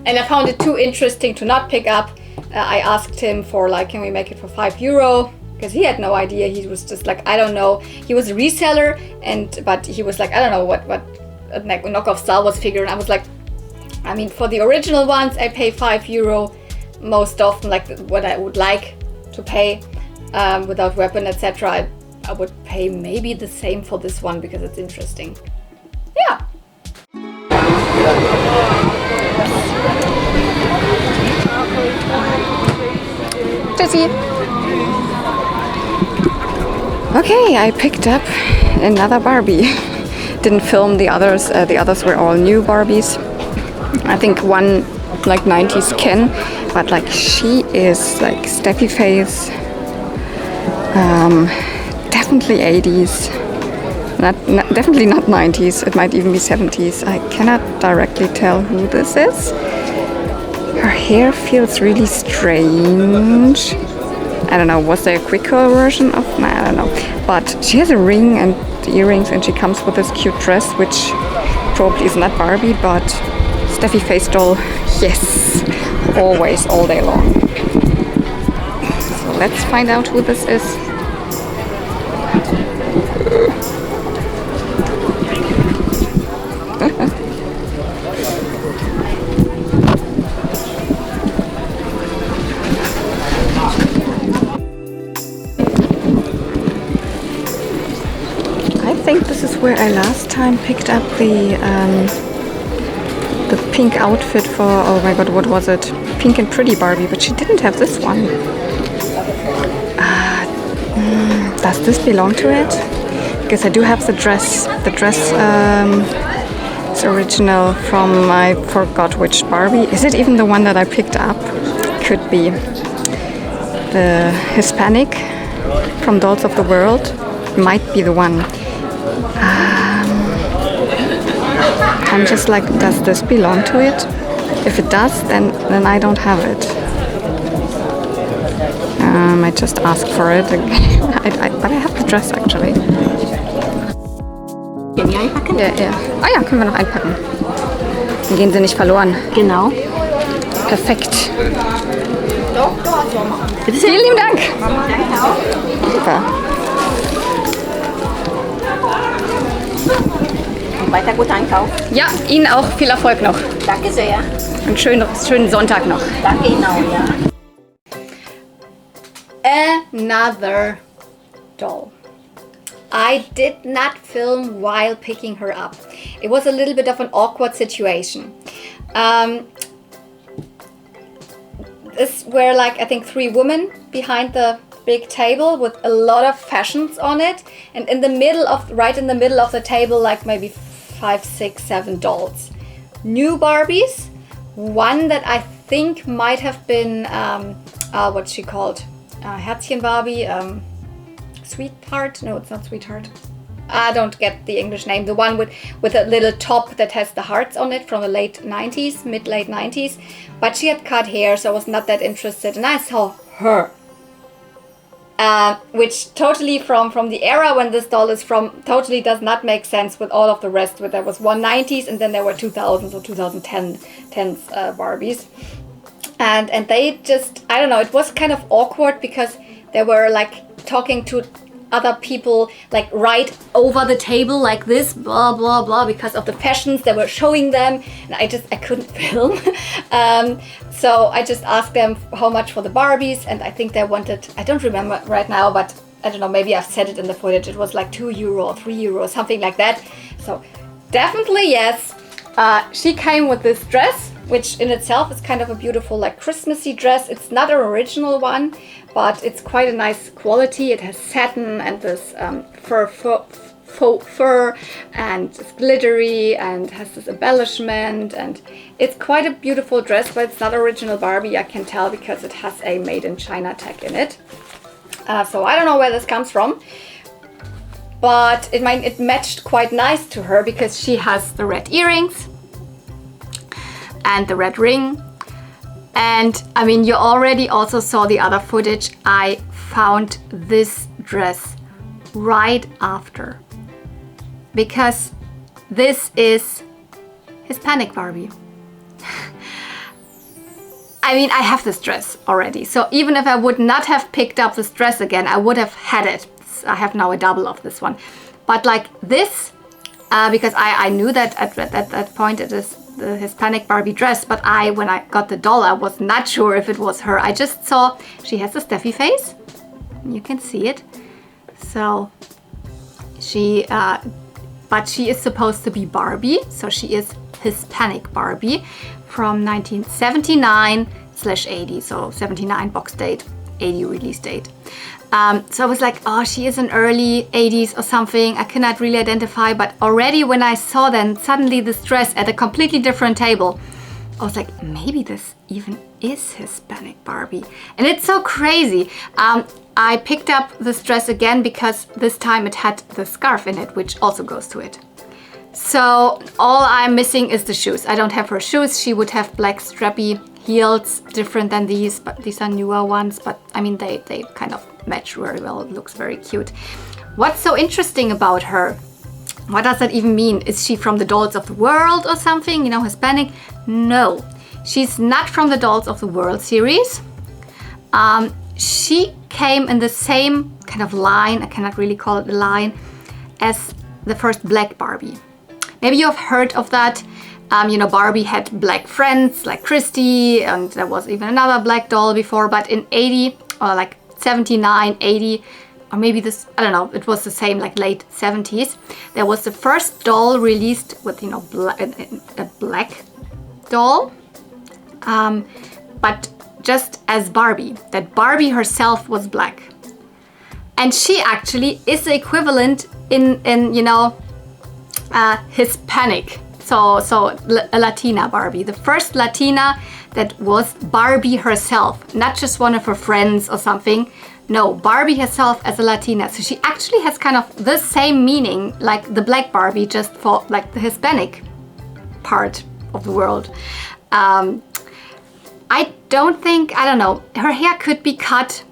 And I found it too interesting to not pick up. I asked him for like, can we make it for €5? Because he had no idea. He was just like, I don't know. He was a reseller, but he was like, I don't know what a knockoff Star Wars figure, and I was like, I mean, for the original ones I pay €5 most often, like what I would like to pay without weapon, etc. I would pay maybe the same for this one because it's interesting. Yeah. Tschüssi. Okay, I picked up another Barbie. Didn't film the others. The others were all new Barbies. I think one like 90s Ken, but like she is like steppy face. Definitely 80s. Definitely not 90s. It might even be 70s. I cannot directly tell who this is. Her hair feels really strange. I don't know, was there a quicker version of... Nah, I don't know. But she has a ring and earrings, and she comes with this cute dress, which probably is not Barbie, but Steffi face doll, yes, always, all day long. So let's find out who this is. I think this is where I last time picked up the pink outfit for, oh my god, what was it? Pink and Pretty Barbie, but she didn't have this one. Does this belong to it? Because I do have the dress. The dress is original from, I forgot which Barbie. Is it even the one that I picked up? Could be. The Hispanic from Dolls of the World might be the one. I'm just like, does this belong to it? If it does, then I don't have it. I might just ask for it. But I have the dress actually. Können die einpacken? Ja. Ah ja, können wir noch einpacken. Dann gehen sie nicht verloren. Genau. Perfekt. Bitte sehr. Vielen lieben Dank. Super. Weiter gut einkaufen. Ja, Ihnen auch viel Erfolg noch. Danke sehr. Und schönen Sonntag noch. Danke Ihnen auch, ja. Another doll. I did not film while picking her up. It was a little bit of an awkward situation. This were like, I think, 3 women behind the big table with a lot of fashions on it, and in the middle of, right in the middle of the table, like maybe 5, 6, 7 dolls. New Barbies. One that I think might have been what's she called? Herzchen Barbie. Sweetheart? No, it's not Sweetheart. I don't get the English name. The one with a little top that has the hearts on it from the late 90s, mid-late 90s. But she had cut hair, so I was not that interested. And I saw her. Which totally from the era when this doll is from, totally does not make sense with all of the rest. But there was 190s and then there were 2000s or 2010s Barbies. And they just, I don't know, it was kind of awkward because they were like talking to other people like right over the table like this, blah blah blah, because of the fashions they were showing them, and I couldn't film. So I just asked them how much for the Barbies, and I think they wanted, I don't remember right now, but I don't know, maybe I've said it in the footage, it was like €2 or €3, something like that. So definitely yes. She came with this dress, which in itself is kind of a beautiful like Christmassy dress. It's not an original one, but it's quite a nice quality. It has satin and this faux fur, and it's glittery and has this embellishment, and it's quite a beautiful dress, but it's not original Barbie, I can tell, because it has a made in China tag in it. So I don't know where this comes from, but it matched quite nice to her because she has the red earrings and the red ring. And I mean, you already also saw the other footage. I found this dress right after, because this is Hispanic Barbie. I mean, I have this dress already, so even if I would not have picked up this dress again, I would have had it. I have now a double of this one. But like this, because I knew that at that point it is the Hispanic Barbie dress, but when I got the doll, I was not sure if it was her. I just saw she has a Steffi face. You can see it. So but she is supposed to be Barbie, so she is Hispanic Barbie from 1979/80, so 79 box date, 80 release date. So I was like, oh, she is in early 80s or something. I cannot really identify, but already when I saw then suddenly this dress at a completely different table, I was like, maybe this even is Hispanic Barbie. And it's so crazy. I picked up this dress again because this time it had the scarf in it, which also goes to it. So all I'm missing is the shoes. I don't have her shoes. She would have black strappy heels, different than these, but these are newer ones. But I mean, they kind of match very well. It looks very cute. What's so interesting about her? What does that even mean? Is she from the Dolls of the World or something? You know, Hispanic? No, she's not from the Dolls of the World series. She came in the same kind of line, I cannot really call it a line, as the first black Barbie. Maybe you have heard of that. You know, Barbie had black friends like Christy, and there was even another black doll before, but in 80 or like 79, 80, or maybe this, I don't know, it was the same, like late 70s. There was the first doll released with, you know, a black doll, but just as Barbie, that Barbie herself was black. And she actually is the equivalent in you know, Hispanic. So a Latina Barbie, the first Latina that was Barbie herself, not just one of her friends or something. No, Barbie herself as a Latina. So she actually has kind of the same meaning like the black Barbie, just for like the Hispanic part of the world. I don't think, I don't know, her hair could be cut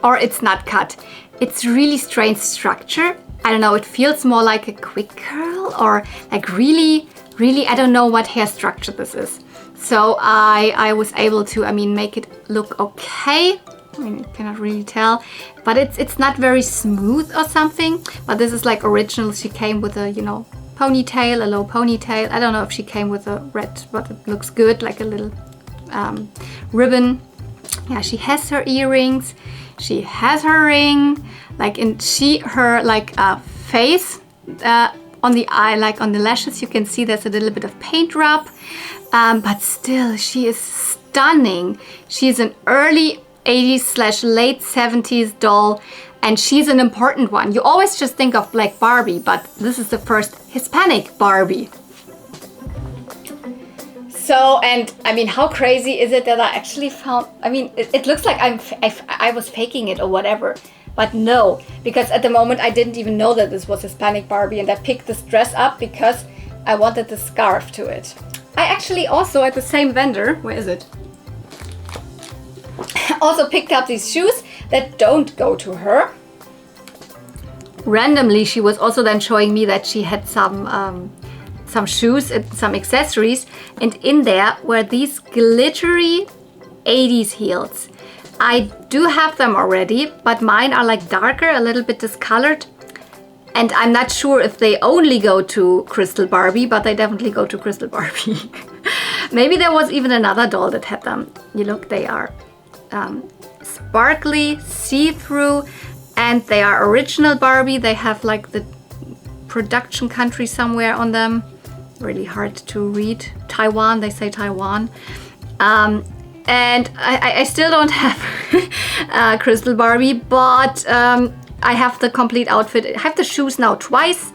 or it's not cut. It's really strange structure. I don't know, it feels more like a quick curl or like really, I don't know what hair structure this is. So I was able to, I mean, make it look okay. I mean, you cannot really tell, but it's not very smooth or something. But this is like original. She came with a, you know, ponytail, a low ponytail. I don't know if she came with a red, but it looks good, like a little ribbon. Yeah, she has her earrings. She has her ring. Like her like face on the eye, like on the lashes, you can see there's a little bit of paint rub. But still, she is stunning. She's an early 80s / late 70s doll, and she's an important one. You always just think of black Barbie, but this is the first Hispanic Barbie. So, and I mean, how crazy is it that I actually found, I mean, it looks like I was faking it or whatever, but no, because at the moment I didn't even know that this was Hispanic Barbie, and I picked this dress up because I wanted the scarf to it. I actually also at the same vendor, where is it? Also picked up these shoes that don't go to her. Randomly, she was also then showing me that she had some shoes and some accessories, and in there were these glittery 80s heels. I do have them already, but mine are like darker, a little bit discolored, and I'm not sure if they only go to Crystal Barbie, but they definitely go to Crystal Barbie. Maybe there was even another doll that had them. You look, they are sparkly, see-through, and they are original Barbie. They have like the production country somewhere on them. Really hard to read. Taiwan, they say Taiwan. And I still don't have Crystal Barbie, but I have the complete outfit. I have the shoes now twice,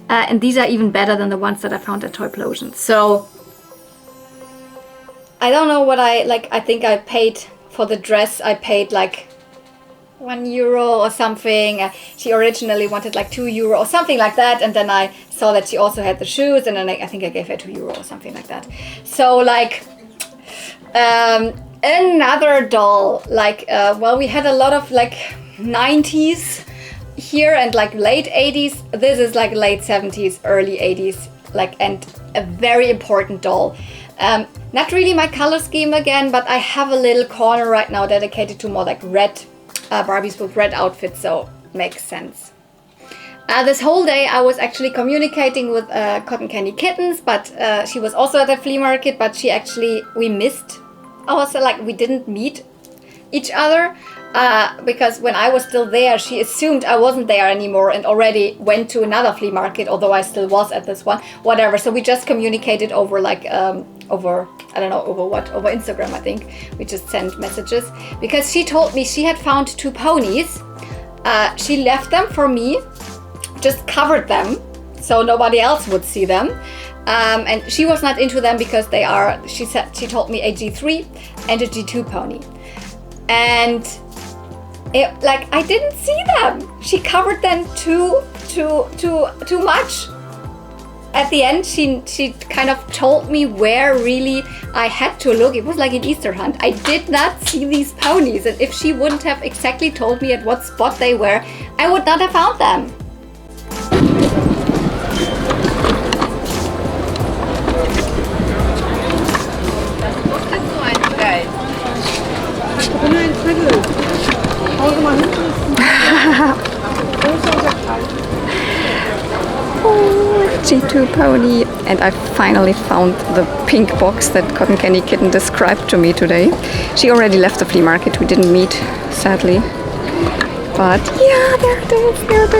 and these are even better than the ones that I found at Toyplosion. So I don't know what I think I paid for the dress. I paid like €1 or something. She originally wanted like €2 or something like that, and then I saw that she also had the shoes, and then I think I gave her €2 or something like that. So like another doll, like well, we had a lot of like 90s here and like late 80s. This is like late 70s, early 80s, like, and a very important doll. Not really my color scheme again, but I have a little corner right now dedicated to more like red Barbies with red outfits, so makes sense. This whole day I was actually communicating with Cotton Candy Kittens, but she was also at the flea market, but we missed ourselves, like we didn't meet each other because when I was still there, she assumed I wasn't there anymore and already went to another flea market, although I still was at this one, whatever. So we just communicated over like, over Instagram, I think. We just sent messages because she told me she had found 2 ponies. She left them for me, just covered them so nobody else would see them. And she was not into them because they are, she told me, a G3 and a G2 pony. And like, I didn't see them. She covered them too much. At the end, she kind of told me where really I had to look. It was like an Easter hunt. I did not see these ponies, and if she wouldn't have exactly told me at what spot they were, I would not have found them. G2 pony, and I finally found the pink box that Cotton Candy Kitten described to me today. She already left the flea market. We didn't meet, sadly. But yeah, there it is, there it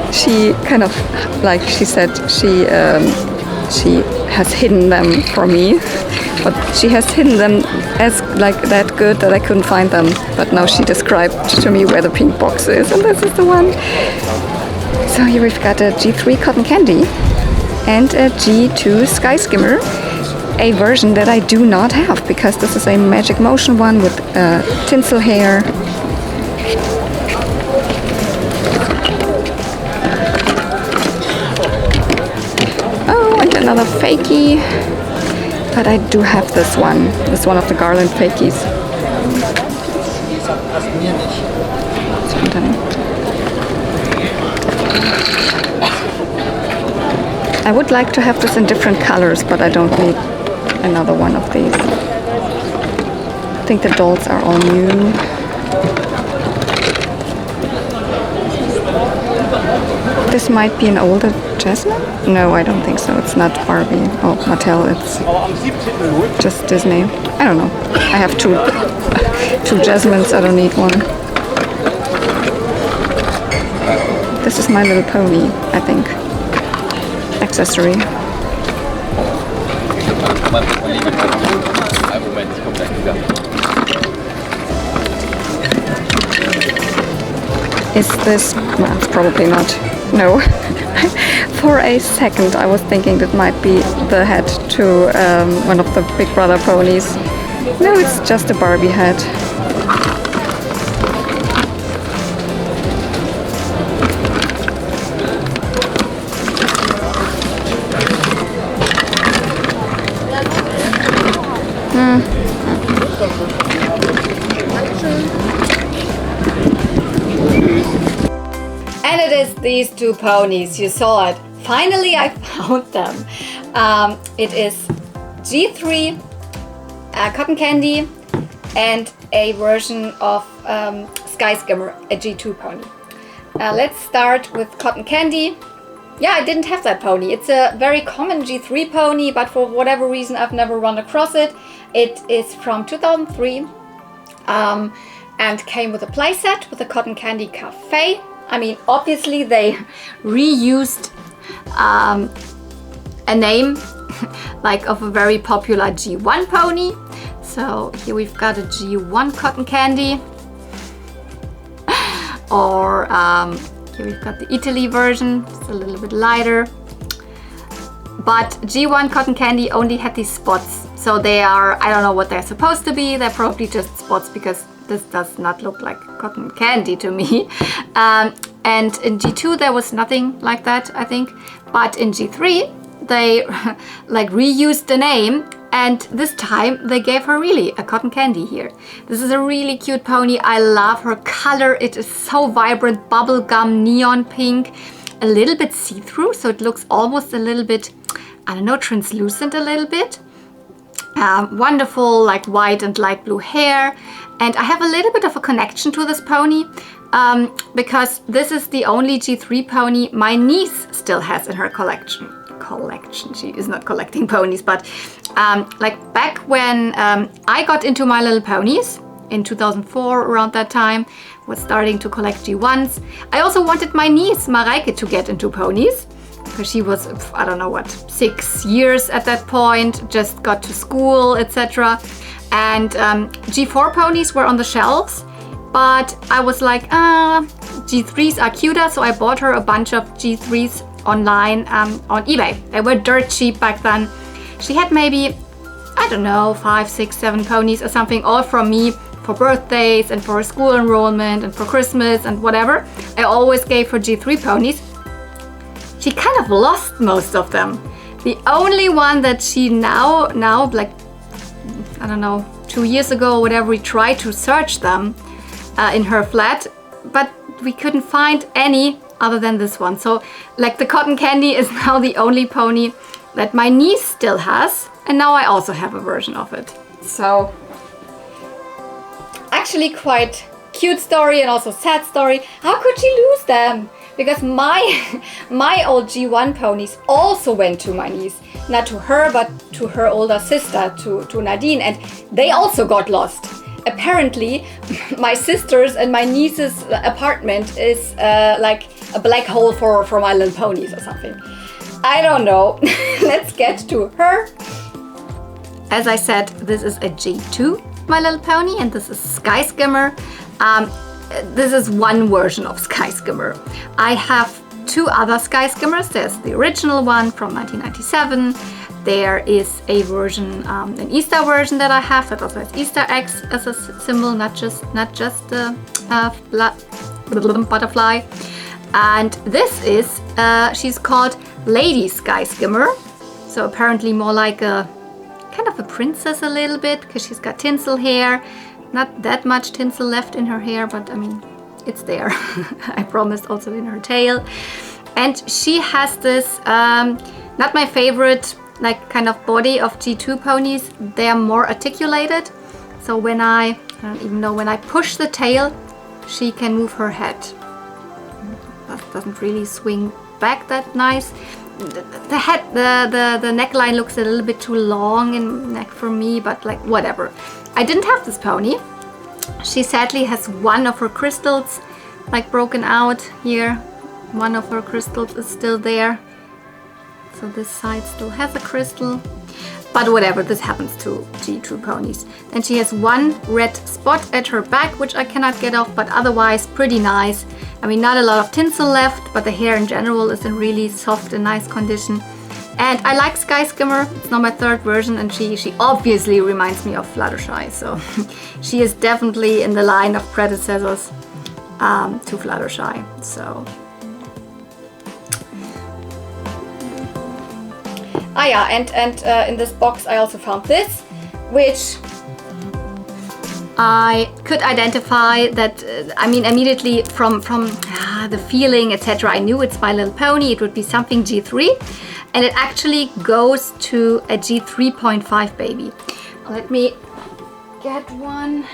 is. She kind of, like she said, she has hidden them for me. But she has hidden them as like that good that I couldn't find them. But now she described to me where the pink box is, and this is the one. So here we've got a G3 Cotton Candy and a G2 Sky Skimmer, a version that I do not have because this is a Magic Motion one with tinsel hair. Oh, and another fakie. But I do have this one of the Garland fakies. I would like to have this in different colors, but I don't need another one of these. I think the dolls are all new. This might be an older Jasmine? No, I don't think so. It's not Barbie. Oh, Mattel. It's just Disney. I don't know. I have two Jasmines. I don't need one. This is My Little Pony, I think. Accessory. Is this... well, it's probably not. No. For a second I was thinking that might be the head to one of the Big Brother ponies. No, it's just a Barbie head. And it is these two ponies, you saw it. Finally I found them. It is G3 Cotton Candy and a version of Sky Skimmer, a G2 pony. Let's start with Cotton Candy. Yeah, I didn't have that pony. It's a very common G3 pony, but for whatever reason I've never run across it. It is from 2003 and came with a playset with a Cotton Candy Cafe. I mean, obviously they reused a name like of a very popular G1 pony. So here we've got a G1 Cotton Candy. Or here we've got the Italy version, it's a little bit lighter. But G1 Cotton Candy only had these spots. So they are, I don't know what they're supposed to be. They're probably just spots because this does not look like cotton candy to me. And in G2 there was nothing like that, I think. But in G3 they like reused the name, and this time they gave her really a cotton candy here. This is a really cute pony. I love her color. It is so vibrant, bubblegum neon pink, a little bit see-through, so it looks almost a little bit, I don't know, translucent a little bit. Wonderful like white and light blue hair. And I have a little bit of a connection to this pony because this is the only G3 pony my niece still has in her collection. She is not collecting ponies, but like back when I got into My Little Ponies in 2004, around that time, was starting to collect G1s. I also wanted my niece Mareike to get into ponies because she was, I don't know what, 6 years at that point, just got to school, etc. And G4 ponies were on the shelves, but I was like, G3s are cuter, so I bought her a bunch of G3s online on eBay. They were dirt cheap back then. She had maybe, I don't know, 5, 6, 7 ponies or something, all from me for birthdays and for school enrollment and for Christmas and whatever. I always gave her G3 ponies. She kind of lost most of them. The only one that she now like, I don't know, 2 years ago or whatever, we tried to search them in her flat, but we couldn't find any other than this one. So like the cotton candy is now the only pony that my niece still has, and now I also have a version of it. So actually quite cute story and also sad story. How could she lose them? Because my old G1 ponies also went to my niece. Not to her, but to her older sister, to Nadine, and they also got lost. Apparently, my sister's and my niece's apartment is like a black hole for my little ponies or something. I don't know. Let's get to her. As I said, this is a G2, My Little Pony, and this is Sky Skimmer. This is one version of Sky Skimmer. I have 2 other Sky Skimmers. There's the original one from 1997. There is a version, an Easter version that I have that also has Easter eggs as a symbol, not just the butterfly. And this is, she's called Lady Sky Skimmer. So apparently more like a kind of a princess a little bit, because she's got tinsel hair. Not that much tinsel left in her hair, but I mean, it's there. I promised, also in her tail. And she has this, not my favorite, like kind of body of G2 ponies. They are more articulated. So when I don't even know, when I push the tail, she can move her head. That doesn't really swing back that nice. The head, the neckline looks a little bit too long in neck for me, but like whatever. I didn't have this pony. She sadly has one of her crystals like broken out here. One of her crystals is still there. So this side still has a crystal. But whatever, this happens to G2 ponies. Then she has one red spot at her back, which I cannot get off, but otherwise pretty nice. I mean, not a lot of tinsel left, but the hair in general is in really soft and nice condition. And I like Sky Skimmer. It's now my 3rd version, and she obviously reminds me of Fluttershy. So she is definitely in the line of predecessors to Fluttershy. So yeah, and in this box I also found this, which I could identify that, I mean, immediately from the feeling, etc. I knew it's My Little Pony. It would be something G3. And it actually goes to a G3.5 baby. Let me get one.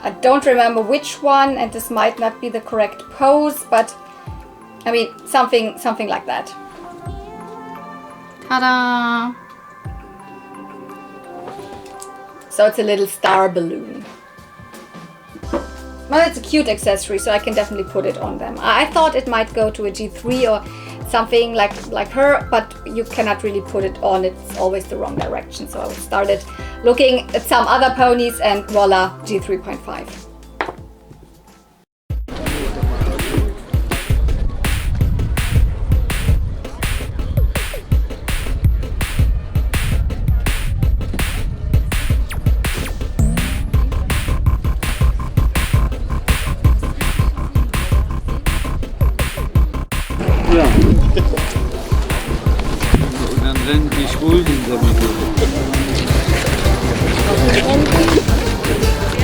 I don't remember which one, and this might not be the correct pose, but I mean, something like that. Ta-da! So it's a little star balloon. Well, it's a cute accessory, so I can definitely put it on them. I thought it might go to a G3 or something like her, but you cannot really put it on. It's always the wrong direction. So I started looking at some other ponies, and voila, G3.5.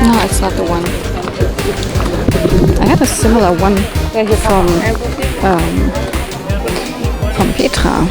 No, it's not the one. I had a similar one from Petra.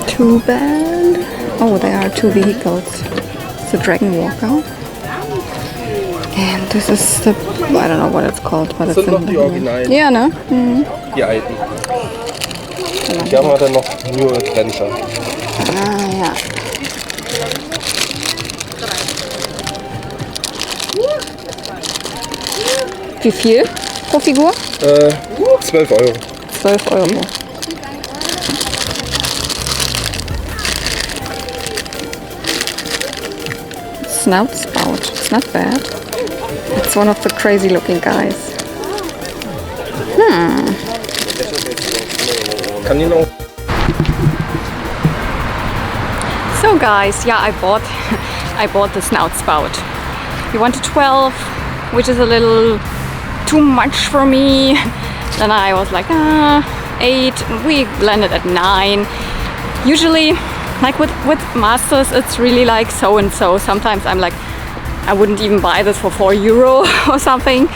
Too bad. Oh, there are 2 vehicles. It's a dragon walker. And this is the, I don't know what it's called, but it's in the, yeah, no? Mhm. Die alten. Die haben wir dann noch New Adventure. Ah, ja. Wie viel pro Figur? 12 Euro. 12 Euro. Snout Spout. It's not bad. It's one of the crazy looking guys. Kann ihn auch. So guys, yeah, I bought the Snout Spout. He wanted 12, which is a little too much for me. Then I was like, 8. We landed at 9. Usually, like with masters, it's really like so and so. Sometimes I'm like, I wouldn't even buy this for €4 or something.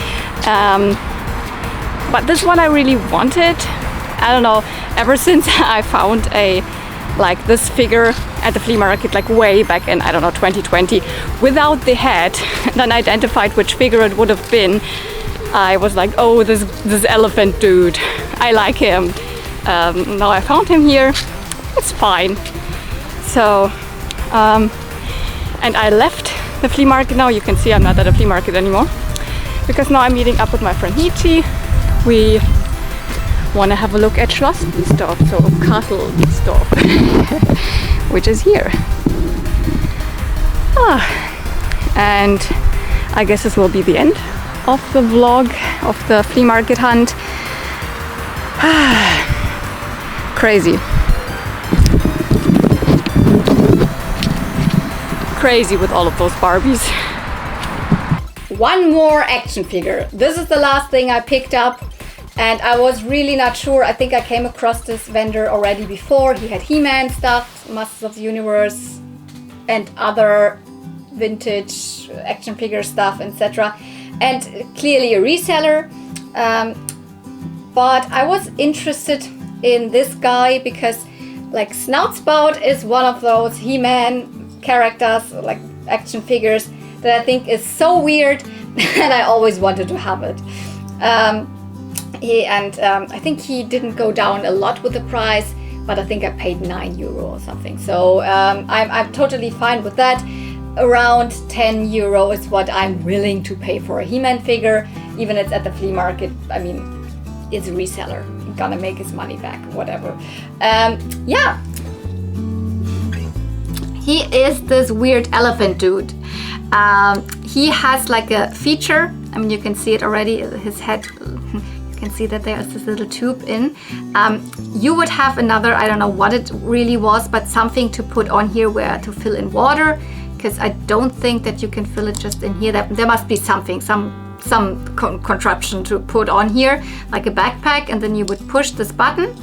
But this one I really wanted. I don't know, ever since I found this figure at the flea market, like way back in, I don't know, 2020, without the head, then identified which figure it would have been. I was like, oh, this elephant dude, I like him. Now I found him here, it's fine. So, and I left the flea market. Now you can see I'm not at a flea market anymore, because now I'm meeting up with my friend Nietzsche. We want to have a look at Schloss Biesdorf, so Castle Biesdorf, which is here. And I guess this will be the end of the vlog of the flea market hunt. Crazy. Crazy with all of those Barbies. One more action figure. This is the last thing I picked up, and I was really not sure. I think I came across this vendor already before. He had He-Man stuff, Masters of the Universe, and other vintage action figure stuff, etc. And clearly a reseller. But I was interested in this guy because, like, Snout Spout is one of those He-Man characters, like action figures, that I think is so weird and I always wanted to have it. I think he didn't go down a lot with the price, but I think I paid €9 or something. So I'm totally fine with that. Around €10 is what I'm willing to pay for a He-Man figure, even if it's at the flea market. I mean, it's a reseller. He's gonna make his money back, whatever. Yeah. He is this weird elephant dude. He has like a feature. I mean, you can see it already. His head, you can see that there's this little tube in. You would have another, I don't know what it really was, but something to put on here where to fill in water, because I don't think that you can fill it just in here. There must be something, some contraption to put on here, like a backpack, and then you would push this button.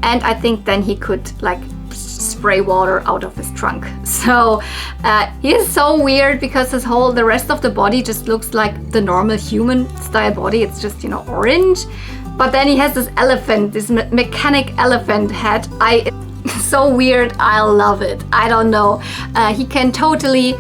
And I think then he could like spray water out of his trunk. So he is so weird because the rest of the body just looks like the normal human style body. It's just, you know, orange. But then he has this elephant, this mechanic elephant head. It's so weird. I love it. I don't know. He can totally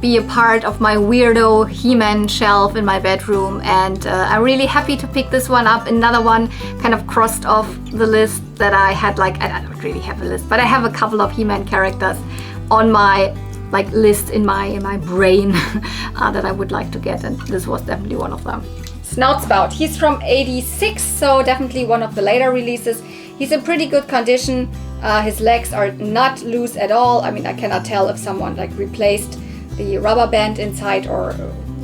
be a part of my weirdo He-Man shelf in my bedroom, and I'm really happy to pick this one up. Another one kind of crossed off the list that I had. Like, I don't really have a list, but I have a couple of He-Man characters on my like list in my brain that I would like to get, and this was definitely one of them. Snout Spout. He's from '86, so definitely one of the later releases. He's in pretty good condition. His legs are not loose at all. I mean, I cannot tell if someone like replaced the rubber band inside or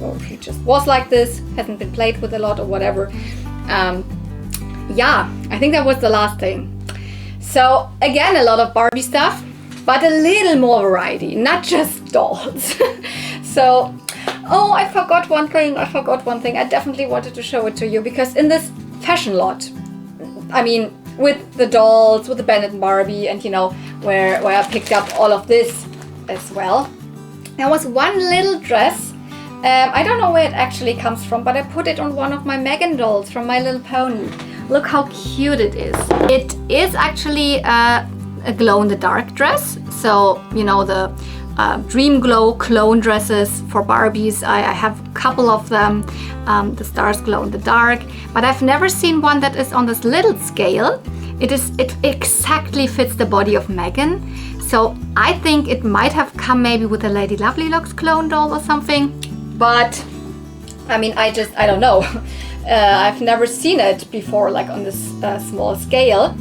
if he just was like this, hasn't been played with a lot or whatever. Yeah, I think that was the last thing. So again, a lot of Barbie stuff, but a little more variety, not just dolls. So, oh, I forgot one thing. I definitely wanted to show it to you, because in this fashion lot, I mean, with the dolls, with the Bennett Barbie, and you know, where I picked up all of this as well, there was one little dress. I don't know where it actually comes from, but I put it on one of my Megan dolls from My Little Pony. Look how cute it is. It is actually a glow-in-the-dark dress. So, you know, the Dream Glow clone dresses for Barbies. I have a couple of them. The stars glow in the dark. But I've never seen one that is on this little scale. It exactly fits the body of Megan. So I think it might have come maybe with a Lady Lovely Locks clone doll or something. But I mean, I don't know. I've never seen it before, like on this small scale.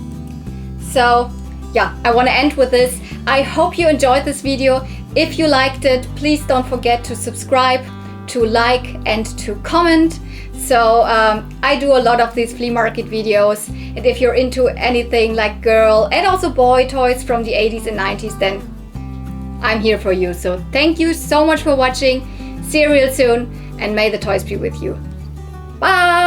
So yeah, I want to end with this. I hope you enjoyed this video. If you liked it, please don't forget to subscribe, to like and to comment. So I do a lot of these flea market videos, and if you're into anything like girl and also boy toys from the 80s and 90s, then I'm here for you. So thank you so much for watching. See you real soon, and may the toys be with you. Bye!